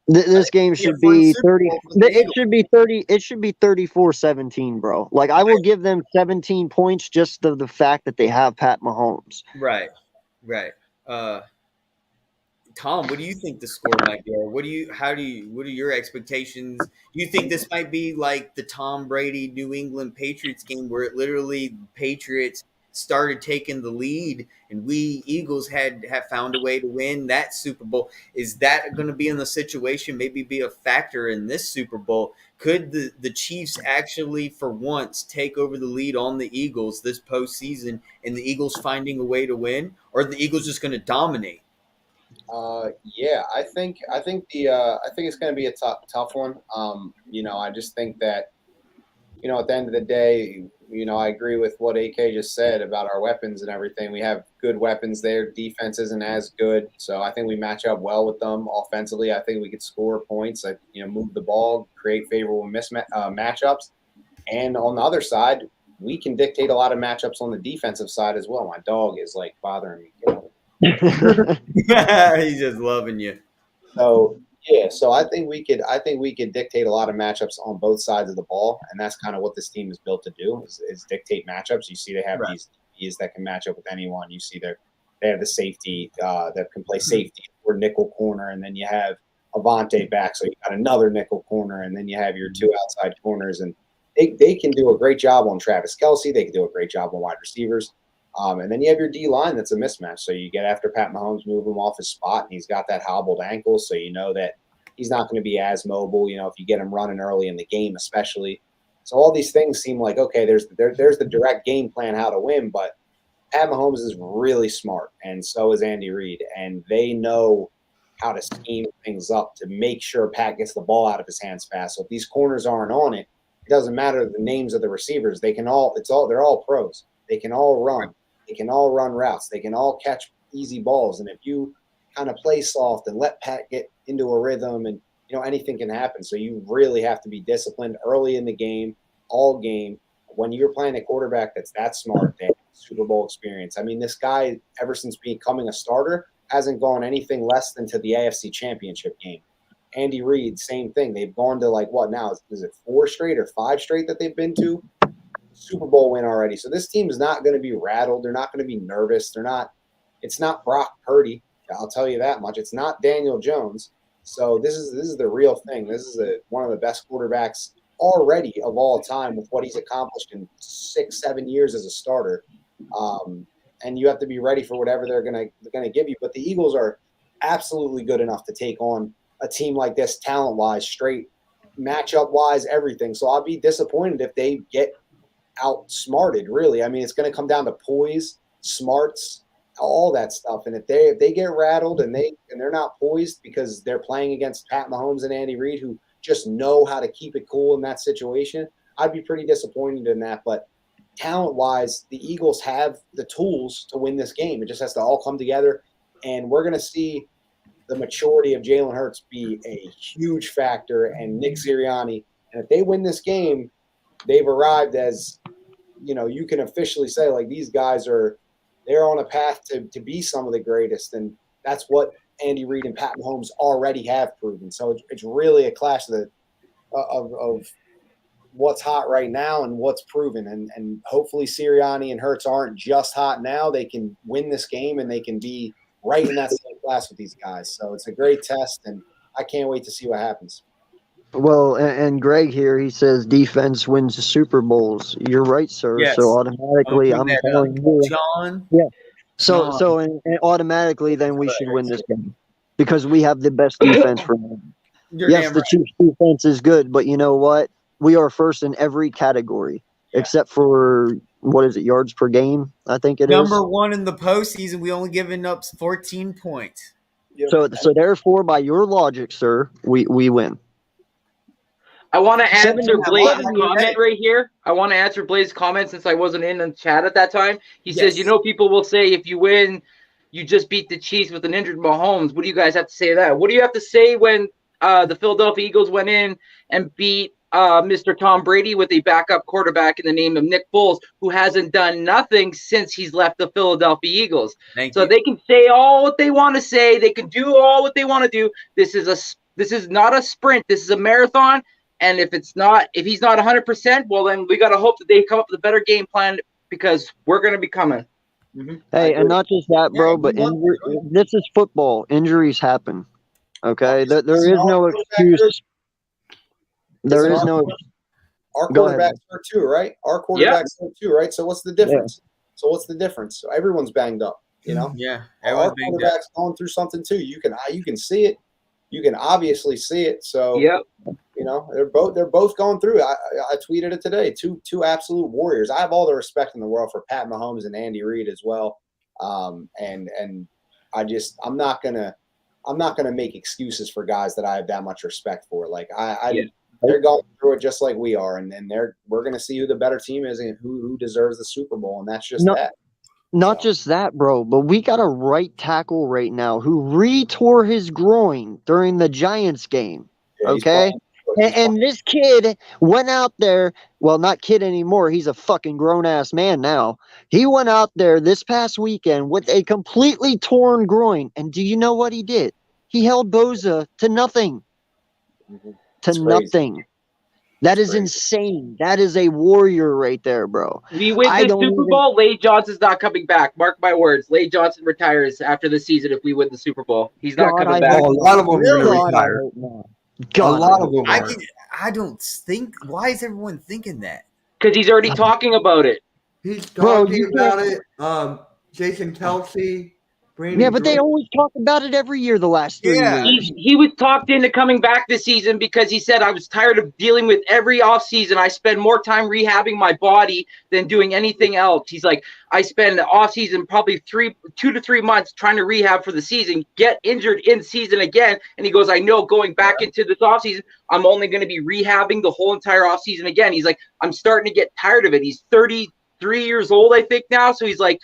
this game should be 30. It should be 30. It should be 34-17, bro. Like, I will give them 17 points just of the fact that they have Pat Mahomes. Right. Tom, what do you think the score might be? Or what are your expectations? Do you think this might be like the Tom Brady New England Patriots game, where it literally Patriots started taking the lead and we Eagles have found a way to win that Super Bowl? Is that going to be in the situation, maybe be a factor in this Super Bowl? Could the Chiefs actually for once take over the lead on the Eagles this postseason, and the Eagles finding a way to win, or are the Eagles just going to dominate? Yeah, I think it's going to be a tough one. I just think that, at the end of the day, I agree with what AK just said about our weapons and everything. We have good weapons there. Defense isn't as good, so I think we match up well with them offensively. I think we could score points, move the ball, create favorable matchups, and on the other side, we can dictate a lot of matchups on the defensive side as well. My dog is like bothering me. He's just loving you. So yeah, so I think we could dictate a lot of matchups on both sides of the ball, and that's kind of what this team is built to do is dictate matchups. You see, they have these DBs that can match up with anyone. You see, they have the safety that can play safety or nickel corner, and then you have Avante back, so you got another nickel corner, and then you have your two outside corners, and they can do a great job on Travis Kelce. They can do a great job on wide receivers. And then you have your D-line that's a mismatch. So you get after Pat Mahomes, move him off his spot, and he's got that hobbled ankle, so you know that he's not going to be as mobile, if you get him running early in the game especially. So all these things seem like, okay, there's the direct game plan how to win, but Pat Mahomes is really smart, and so is Andy Reid, and they know how to scheme things up to make sure Pat gets the ball out of his hands fast. So if these corners aren't on it, it doesn't matter the names of the receivers. They're all pros. They can all run. They can all run routes. They can all catch easy balls. And if you kind of play soft and let Pat get into a rhythm, and anything can happen. So you really have to be disciplined early in the game, all game. When you're playing a quarterback that's that smart, they have Super Bowl experience. I mean, this guy, ever since becoming a starter, hasn't gone anything less than to the AFC Championship game. Andy Reid, same thing. They've gone to what now? Is it 4 straight or 5 straight that they've been to? Super Bowl win already. So this team is not going to be rattled. They're not going to be nervous. It's not Brock Purdy. I'll tell you that much. It's not Daniel Jones. So this is the real thing. This is one of the best quarterbacks already of all time with what he's accomplished in 6-7 years as a starter. And you have to be ready for whatever they're going to give you. But the Eagles are absolutely good enough to take on a team like this, talent-wise, straight matchup-wise, everything. So I'll be disappointed if they get outsmarted, really. I mean, it's going to come down to poise, smarts, all that stuff. And if they get rattled and they're not poised because they're playing against Pat Mahomes and Andy Reid, who just know how to keep it cool in that situation, I'd be pretty disappointed in that. But talent-wise, the Eagles have the tools to win this game. It just has to all come together, and we're going to see the maturity of Jalen Hurts be a huge factor, and Nick Sirianni. And if they win this game, they've arrived as, you can officially say, like, these guys they're on a path to be some of the greatest. And that's what Andy Reid and Pat Mahomes already have proven. So it's really a clash of what's hot right now and what's proven. And hopefully Sirianni and Hurts aren't just hot now. They can win this game and they can be right in that same class with these guys. So it's a great test, and I can't wait to see what happens. Well, and Greg here, he says defense wins the Super Bowls. You're right, sir. Yes. So automatically, I'm telling you. John. Yeah. So and automatically, then we should win this game because we have the best defense for them. Yes, the Chiefs defense is good, but you know what? We are first in every category except for what is it, yards per game? I think it is. Number one in the postseason. We only given up 14 points. So therefore, by your logic, sir, we win. I want to Seven answer and a Blaze's half. comment right here. I want to answer Blaze's comment since I wasn't in the chat at that time. He says, Yes. people will say if you win, you just beat the Chiefs with an injured Mahomes. What do you guys have to say to that? What do you have to say when the Philadelphia Eagles went in and beat Mr. Tom Brady with a backup quarterback in the name of Nick Foles, who hasn't done nothing since he's left the Philadelphia Eagles? Thank So you. they can say all what they want to say. They can do all what they want to do. This is not a sprint. This is a marathon. And if he's not 100%, well, then we got to hope that they come up with a better game plan because we're going to be coming. Hey, and not just that, bro, but this is football. Injuries happen. Okay, there is no excuse. There is no. Our Go ahead. quarterback's hurt too, right? Our quarterback's hurt too, right? So what's the difference? So everyone's banged up, you know? Yeah. Our Everyone's banged up. quarterback's going through something too. You can see it. You can obviously see it. So Yep. you know, they're both going through. I tweeted it today. Two absolute warriors. I have all the respect in the world for Pat Mahomes and Andy Reid as well. And I'm not gonna make excuses for guys that I have that much respect for. Like they're going through it just like we are, and we're gonna see who the better team is and who deserves the Super Bowl, and that's just that. Not just that, bro, but we got a right tackle right now who re-tore his groin during the Giants game. Yeah, he's Okay? fine. And this kid went out there, well, not kid anymore. He's a fucking grown-ass man now. He went out there this past weekend with a completely torn groin. And do you know what he did? He held Bosa to nothing. Mhm. To It's crazy. nothing. That is crazy. insane. That is a warrior right there, bro. We win I the don't Super even- Bowl, Lane Johnson's not coming back. Mark my words. Lane Johnson retires after the season if we win the Super Bowl. He's not God, coming I back. Oh, a lot of them are going to God, I retire. hope not. A God, lot of them are. I don't think. Why is everyone thinking that? Because he's already talking about it. He's Bro, talking you about it. Jason Kelsey, Brandon. Yeah, but they always talk about it every year the last 3 Yeah. years. He was talked into coming back this season because he said, I was tired of dealing with every offseason. I spend more time rehabbing my body than doing anything else. He's like, I spend the offseason probably 2 to 3 months trying to rehab for the season, get injured in season again. And he goes, I know going back into this offseason, I'm only going to be rehabbing the whole entire offseason again. He's like, I'm starting to get tired of it. He's 33 years old, I think now. So he's like,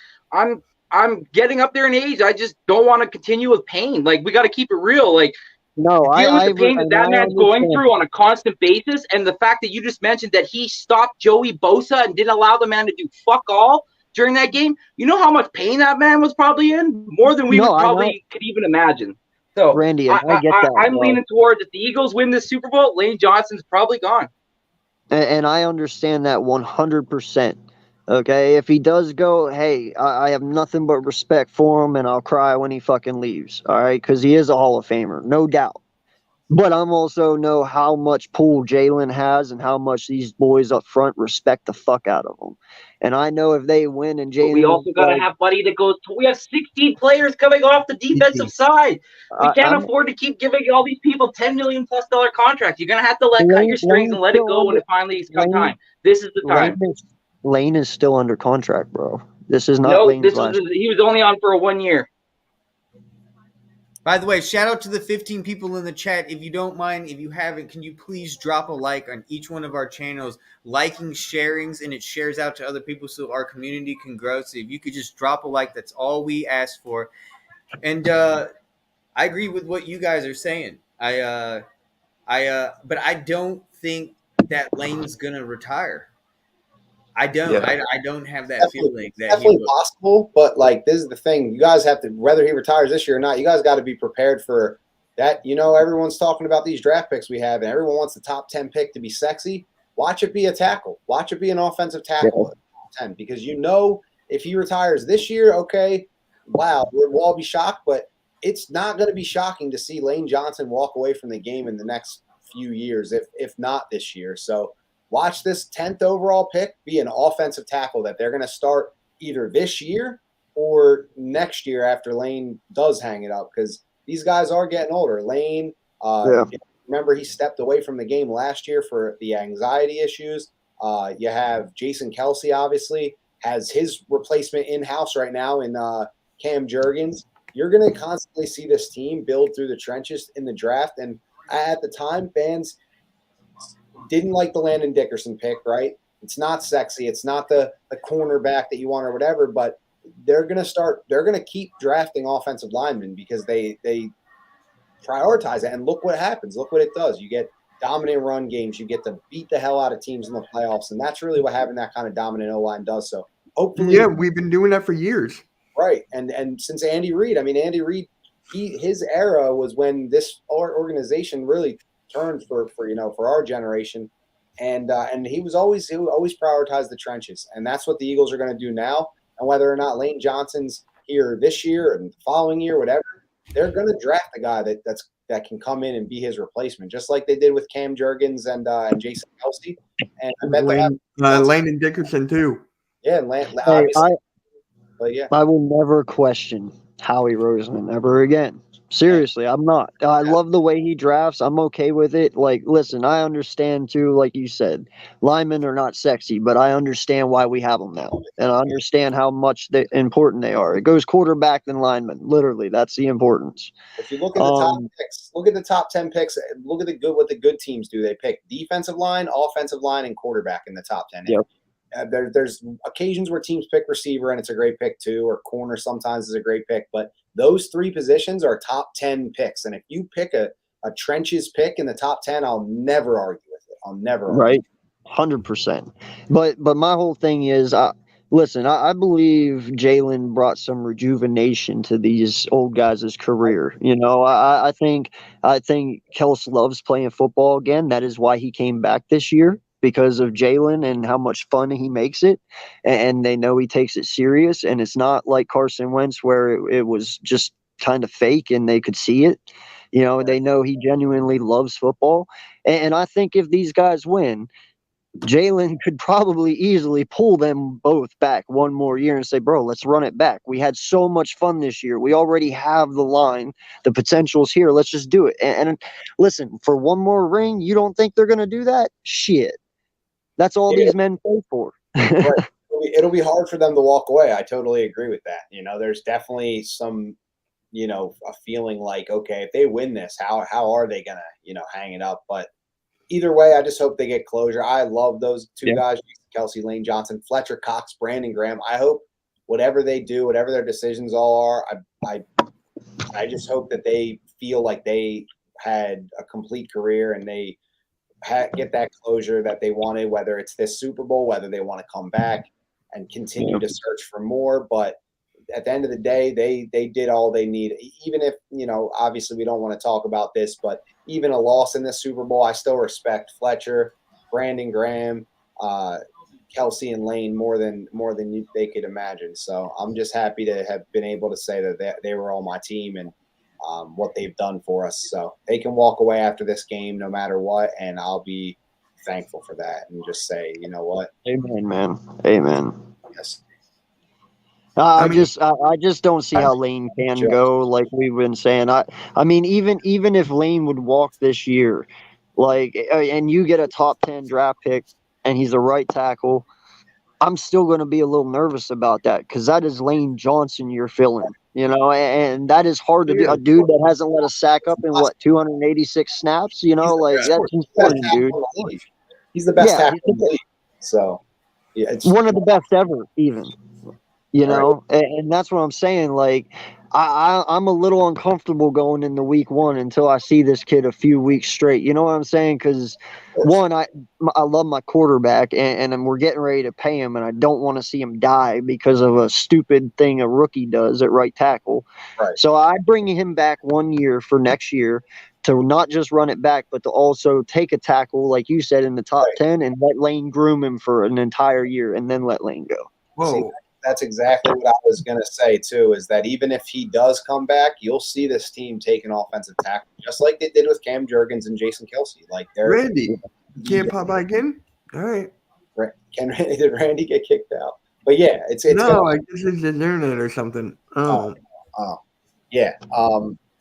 I'm getting up there in age. I just don't want to continue with pain. Like, we got to keep it real. Like, No, dealing with the pain that I man's going understand. through on a constant basis, and the fact that you just mentioned that he stopped Joey Bosa and didn't allow the man to do fuck all during that game. You know how much pain that man was probably in? More than we No, I probably could even imagine. So, Randy, I get that, I'm bro. leaning towards if the Eagles win this Super Bowl, Lane Johnson's probably gone. And I understand that 100%. Okay, if he does go, hey, I have nothing but respect for him, and I'll cry when he fucking leaves. All right, because he is a Hall of Famer, no doubt. But I'm also know how much pull Jalen has and how much these boys up front respect the fuck out of him. And I know if they win and But Jalen, we also got to have Buddy that goes. We have 16 players coming off the defensive side. We can't afford to keep giving all these people $10 million+ contracts. You're gonna have to cut your strings and let it go when it finally is time. This is the time. Lane is still under contract, bro. This is not No, Lane's last. he was only on for a 1 year. By the way, shout out to the 15 people in the chat. If you don't mind, if you haven't, can you please drop a like on each one of our channels? Liking, sharings, and it shares out to other people so our community can grow. So if you could just drop a like, that's all we ask for. And I agree with what you guys are saying. But I don't think that Lane's gonna retire. I don't. Yeah. I don't have that feeling that he Definitely will. possible, but like this is the thing. You guys have to, whether he retires this year or not, you guys got to be prepared for that. You know, everyone's talking about these draft picks we have, and everyone wants the top 10 pick to be sexy. Watch it be a tackle. Watch it be an offensive tackle at top 10, because you know if he retires this year, okay, wow, we'll all be shocked, but it's not going to be shocking to see Lane Johnson walk away from the game in the next few years, if not this year. So watch this 10th overall pick be an offensive tackle that they're going to start either this year or next year after Lane does hang it up, because these guys are getting older. Lane, remember, he stepped away from the game last year for the anxiety issues. You have Jason Kelsey, obviously. has his replacement in-house right now in Cam Jurgens, you're going to constantly see this team build through the trenches in the draft. And at the time, fans didn't like the Landon Dickerson pick, right? It's not sexy. It's not the cornerback that you want or whatever, but they're going to keep drafting offensive linemen because they prioritize it. And look what happens. Look what it does. You get dominant run games. You get to beat the hell out of teams in the playoffs. And that's really what having that kind of dominant O-line does. So hopefully. Yeah, we've been doing that for years. Right. And since Andy Reid, Andy Reid, his era was when this organization really turned for our generation. And he would always prioritize the trenches. And that's what the Eagles are going to do now. And whether or not Lane Johnson's here this year and the following year, whatever, they're going to draft a guy that can come in and be his replacement, just like they did with Cam Jurgens and Jason Kelce. And I bet Landon Dickerson too. Yeah, but yeah, I will never question Howie Roseman ever again. Seriously, I'm not. I love the way he drafts. I'm okay with it. Like, listen, I understand too, like you said, linemen are not sexy, but I understand why we have them now. And I understand how much important they are. It goes quarterback then lineman. Literally, that's the importance. If you look at the top picks, look at the top 10 picks, look at what the good teams do. They pick defensive line, offensive line, and quarterback in the top 10. Yep. There's occasions where teams pick receiver, and it's a great pick too, or corner sometimes is a great pick. But those three positions are top 10 picks. And if you pick a trenches pick in the top 10, I'll never argue with it. I'll never argue. Right, 100%. But my whole thing is, listen, I believe Jalen brought some rejuvenation to these old guys' career. You know, I think Kels loves playing football again. That is why he came back this year, because of Jalen and how much fun he makes it. And they know he takes it serious. And it's not like Carson Wentz where it was just kind of fake and they could see it. You know, they know he genuinely loves football. And I think if these guys win, Jalen could probably easily pull them both back one more year and say, bro, let's run it back. We had so much fun this year. We already have the line. The potential's here. Let's just do it. And listen, for one more ring, you don't think they're going to do that? Shit. That's all these men pay for. Right. It'll be hard for them to walk away. I totally agree with that. You know, there's definitely some, a feeling like, okay, if they win this, how are they going to, hang it up? But either way, I just hope they get closure. I love those two guys, Kelce, Lane Johnson, Fletcher Cox, Brandon Graham. I hope whatever they do, whatever their decisions all are, I just hope that they feel like they had a complete career and they get that closure that they wanted, whether it's this Super Bowl, whether they want to come back and continue to search for more. But at the end of the day, they did all they need. Even if, obviously we don't want to talk about this, but even a loss in this Super Bowl, I still respect Fletcher, Brandon Graham, Kelce, and Lane more than they could imagine. So I'm just happy to have been able to say that they were all my team and what they've done for us. So they can walk away after this game no matter what, and I'll be thankful for that and just say, you know what? Amen, man. Amen. Yes. I just don't see how Lane can go, like we've been saying. I mean, even if Lane would walk this year, like, and you get a top 10 draft pick and he's a right tackle, I'm still going to be a little nervous about that because that is Lane Johnson you're filling, and that is hard to do. A dude that hasn't let a sack up in 286 snaps, like that's important, dude. He's the best tackle in the league. So, yeah, it's one of the best ever, even. And that's what I'm saying. Like, I'm a little uncomfortable going into week one until I see this kid a few weeks straight. You know what I'm saying? Because one, I love my quarterback, and we're getting ready to pay him, and I don't want to see him die because of a stupid thing a rookie does at right tackle. Right. So I bring him back 1 year for next year to not just run it back, but to also take a tackle, like you said, in the top 10 and let Lane groom him for an entire year and then let Lane go. Whoa. See, that's exactly what I was going to say, too, is that even if he does come back, you'll see this team take an offensive tackle, just like they did with Cam Jurgens and Jason Kelce. Like Randy can't pop back in? All right. Did Randy get kicked out? But, yeah, it's no, I guess it's his internet or something. Oh. Yeah.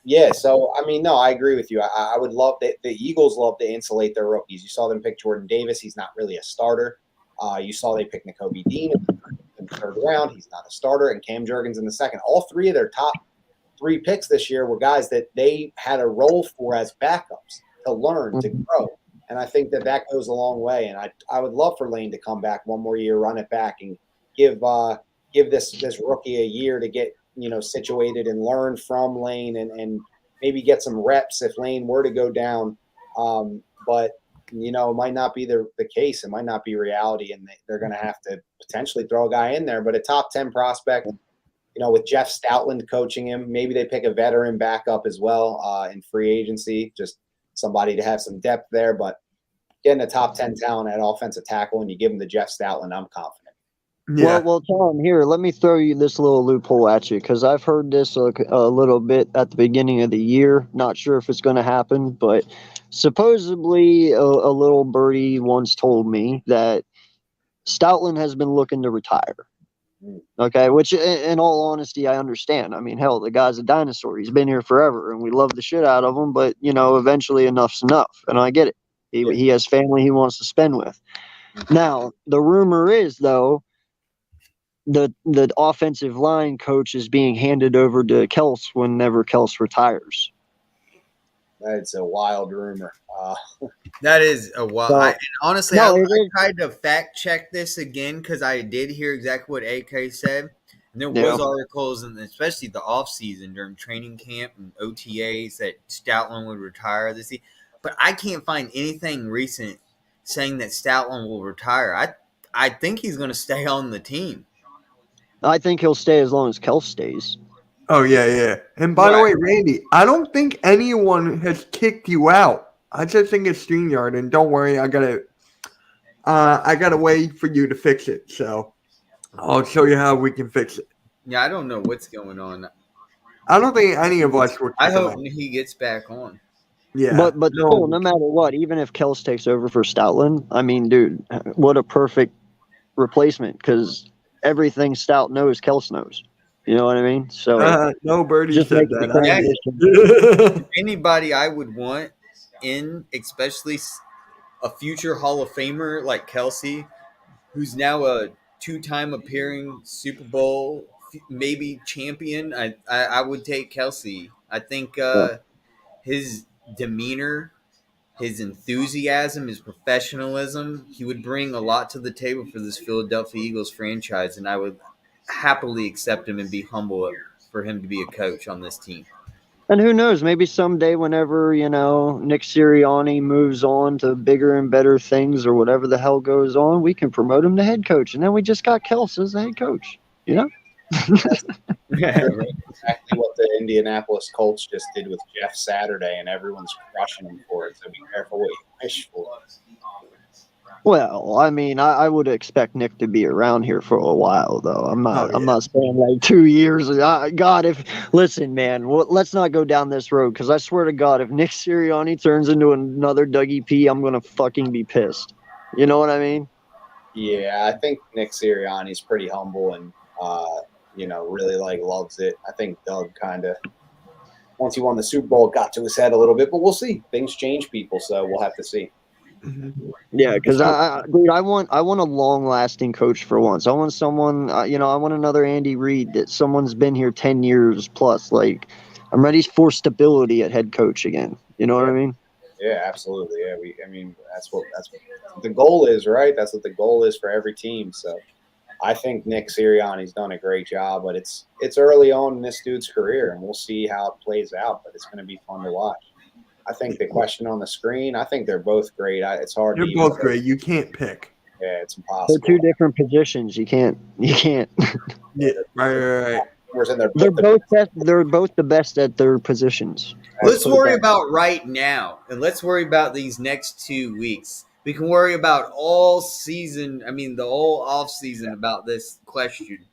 Yeah, so, no, I agree with you. I would love – the Eagles love to insulate their rookies. You saw them pick Jordan Davis. He's not really a starter. You saw they pick Nakobe Dean at the in the third round. He's not a starter. And Cam Jurgens in the second. All three of their top 3 picks this year were guys that they had a role for as backups to learn, to grow. And I think that goes a long way. And I would love for Lane to come back one more year, run it back, and give this rookie a year to get, situated and learn from Lane and maybe get some reps if Lane were to go down. But it might not be the case. It might not be reality, and they're going to have to potentially throw a guy in there. But a top 10 prospect, with Jeff Stoutland coaching him, maybe they pick a veteran backup as well in free agency, just somebody to have some depth there. But getting a top 10 talent at offensive tackle and you give him to Jeff Stoutland, I'm confident. Yeah. Well, Tom, here, let me throw you this little loophole at you, because I've heard this a little bit at the beginning of the year. Not sure if it's going to happen, but supposedly a little birdie once told me that Stoutland has been looking to retire. Okay, which in all honesty, I understand. I mean, hell, the guy's a dinosaur. He's been here forever, and we love the shit out of him, but, eventually enough's enough, and I get it. He has family he wants to spend with. Now, the rumor is, though, the offensive line coach is being handed over to Kels whenever Kels retires. That's a wild rumor. That is a wild. So- Honestly, No, I it is- tried to fact check this again because I did hear exactly what AK said. And there Yeah. was articles, and especially the offseason during training camp and OTAs, that Stoutland would retire this season. But I can't find anything recent saying that Stoutland will retire. I think he's going to stay on the team. I think he'll stay as long as Kels stays. Oh, yeah. And by the way, Randy, I don't think anyone has kicked you out. I just think it's StreamYard, and don't worry, I gotta wait for you to fix it. So I'll show you how we can fix it. Yeah, I don't know what's going on. I don't think any of us would. I hope he gets back on. Yeah, But still, no matter what, even if Kels takes over for Stoutland, I mean, dude, what a perfect replacement, because everything Stout knows, Kels knows. You know what I mean? So no birdie just said make the that. transition. Anybody I would want in, especially a future Hall of Famer like Kelsey, who's now a 2-time appearing Super Bowl maybe champion, I would take Kelsey. I think his demeanor, his enthusiasm, his professionalism, he would bring a lot to the table for this Philadelphia Eagles franchise, and I would happily accept him and be humble for him to be a coach on this team. And who knows, maybe someday whenever, Nick Sirianni moves on to bigger and better things or whatever the hell goes on, we can promote him to head coach. And then we just got Kels as the head coach, Exactly what the Indianapolis Colts just did with Jeff Saturday, and everyone's crushing him for it. So be careful what you wish for. Well, I mean, I would expect Nick to be around here for a while, though. I'm not. Oh, yeah. I'm not saying like 2 years. God, listen, man, let's not go down this road, because I swear to God, if Nick Sirianni turns into another Dougie P, I'm gonna fucking be pissed. You know what I mean? Yeah, I think Nick Sirianni's pretty humble and really loves it. I think Doug kind of, once he won the Super Bowl, got to his head a little bit, but we'll see. Things change people, so we'll have to see. Yeah, because dude, I want a long-lasting coach for once. I want someone, I want another Andy Reid, that someone's been here 10 years plus. Like, I'm ready for stability at head coach again. You know what I mean? Yeah, absolutely. Yeah, that's what the goal is, right? That's what the goal is for every team. So I think Nick Sirianni's done a great job, but it's early on in this dude's career, and we'll see how it plays out. But it's going to be fun to watch. I think the question on the screen, I think they're both great. It's hard. They're both great. You can't pick. Yeah, it's impossible. They're two different positions. You can't. Yeah, right. They're both best. They're both the best at their positions. Let's worry about right now, and let's worry about these next 2 weeks. We can worry about all season. The whole off season about this question.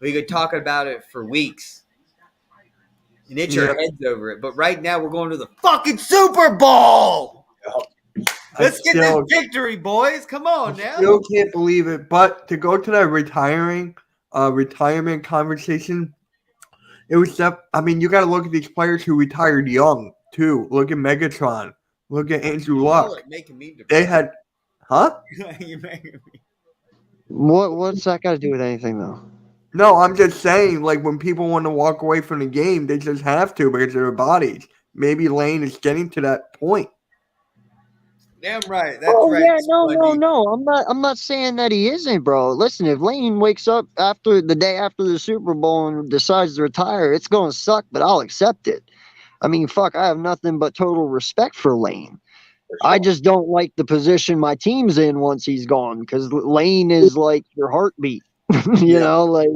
We could talk about it for weeks. And itch our heads over it. But right now, we're going to the fucking Super Bowl. Let's get this victory, boys. Come on now. Still can't believe it. But to go to that retirement conversation, it was you got to look at these players who retired young too. Look at Megatron. Look at Andrew Luck. Making me They had, huh? You're making me. What's that got to do with anything though? No, I'm just saying, like, when people want to walk away from the game, they just have to because of their bodies. Maybe Lane is getting to that point. Damn right. That's Oh right. yeah, no. Spongy. I'm not saying that he isn't, bro. Listen, if Lane wakes up after the day after the Super Bowl and decides to retire, it's gonna suck, but I'll accept it. I mean, fuck, I have nothing but total respect for Lane. For I sure. just don't like the position my team's in once he's gone because Lane is like your heartbeat. You Yeah. know, like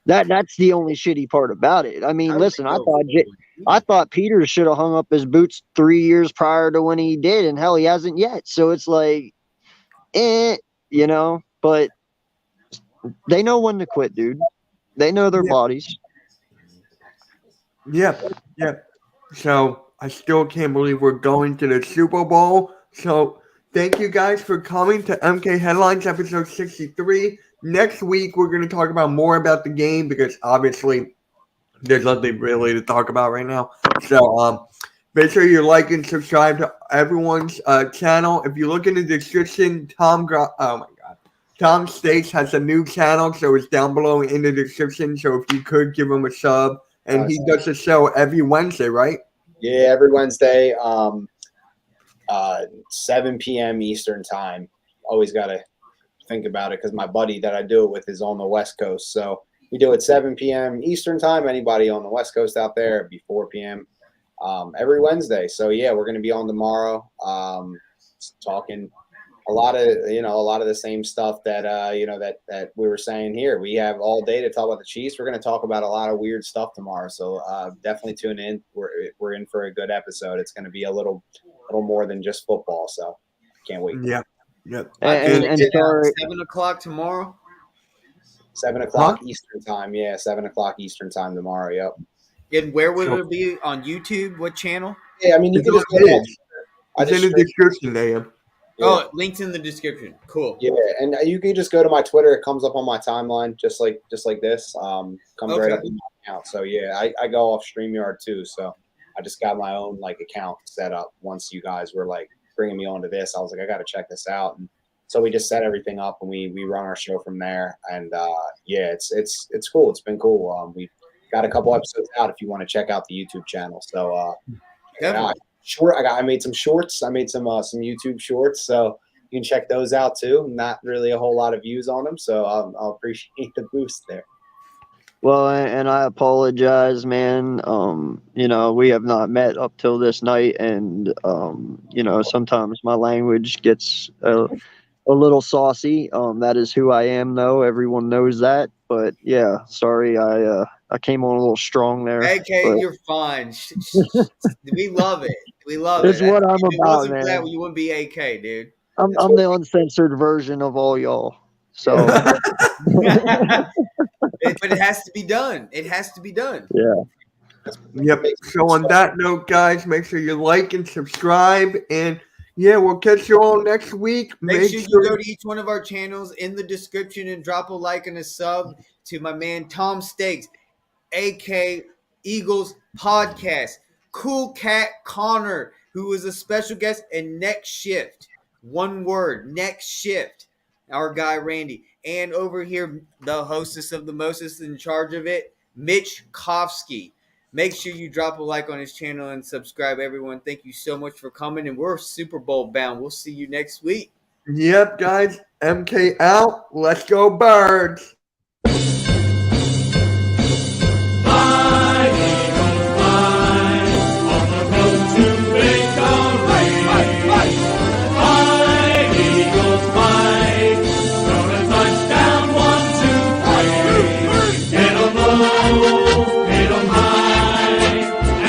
God, that's the only shitty part about it. I mean, how listen, I real. thought Peters should have hung up his boots 3 years prior to when he did, and hell, he hasn't yet. So it's like, you know, but they know when to quit, dude. They know their Yeah. bodies. Yep. Yep. So I still can't believe we're going to the Super Bowl. So thank you guys for coming to MK Headlines episode 63. Next week we're going to talk about more about the game because obviously there's nothing really to talk about right now. So make sure you like and subscribe to everyone's channel. If you look in the description, Tom States has a new channel, so it's down below in the description. So if you could give him a sub, and he does a show every Wednesday, right? Yeah, every Wednesday, 7 p.m. Eastern time. Always got to think about it because my buddy that I do it with is on the West Coast. So we do it 7 p.m. Eastern time. Anybody on the West Coast out there, it'd be 4 p.m. Every Wednesday. So yeah, we're going to be on tomorrow, talking a lot of the same stuff that that we were saying here. We have all day to talk about the Chiefs. We're going to talk about a lot of weird stuff tomorrow. So definitely tune in. We're in for a good episode. It's going to be a little more than just football. So can't wait. Yeah. Yep. And sorry, 7 o'clock tomorrow. 7 o'clock Eastern time. Yeah, 7 o'clock Eastern time tomorrow. Yep. And where would it be on YouTube? What channel? Yeah, I mean you It's can just on go to his. It's in the description, Liam. Yeah. Oh, links in the description. Cool. Yeah, and you can just go to my Twitter. It comes up on my timeline, just like this. Comes right up in my account. So yeah, I go off StreamYard too. So I just got my own account set up. Once you guys were bringing me onto this, I was like, I got to check this out. And so we just set everything up and we run our show from there. And yeah, it's cool. It's been cool. We got a couple episodes out if you want to check out the YouTube channel. So Definitely. I made some shorts. I made some YouTube shorts, so you can check those out too. Not really a whole lot of views on them, so I'll appreciate the boost there. well, and I apologize, man. We have not met up till this night, and sometimes my language gets a little saucy. That is who I am, though. Everyone knows that. But yeah, sorry, I came on a little strong there. AK, but you're fine. We love it. We love it's it. what I'm If it about, wasn't for that, man. you wouldn't be AK, dude. I'm the uncensored version of all y'all. So But it has to be done. It has to be done. yeah. Yep. So on that note, guys, make sure you like and subscribe, and yeah, we'll catch you all next week. Make sure you go to each one of our channels in the description and drop a like and a sub to my man Tom Stakes, AK Eagles Podcast, Cool Cat Connor, who is a special guest, and Next Shift. One word, Next Shift. Our guy Randy. And over here, the hostess of the mostest in charge of it, Mitch Kofsky. Make sure you drop a like on his channel and subscribe, everyone. Thank you so much for coming. And we're Super Bowl bound. We'll see you next week. Yep, guys. MK out. Let's go, Birds.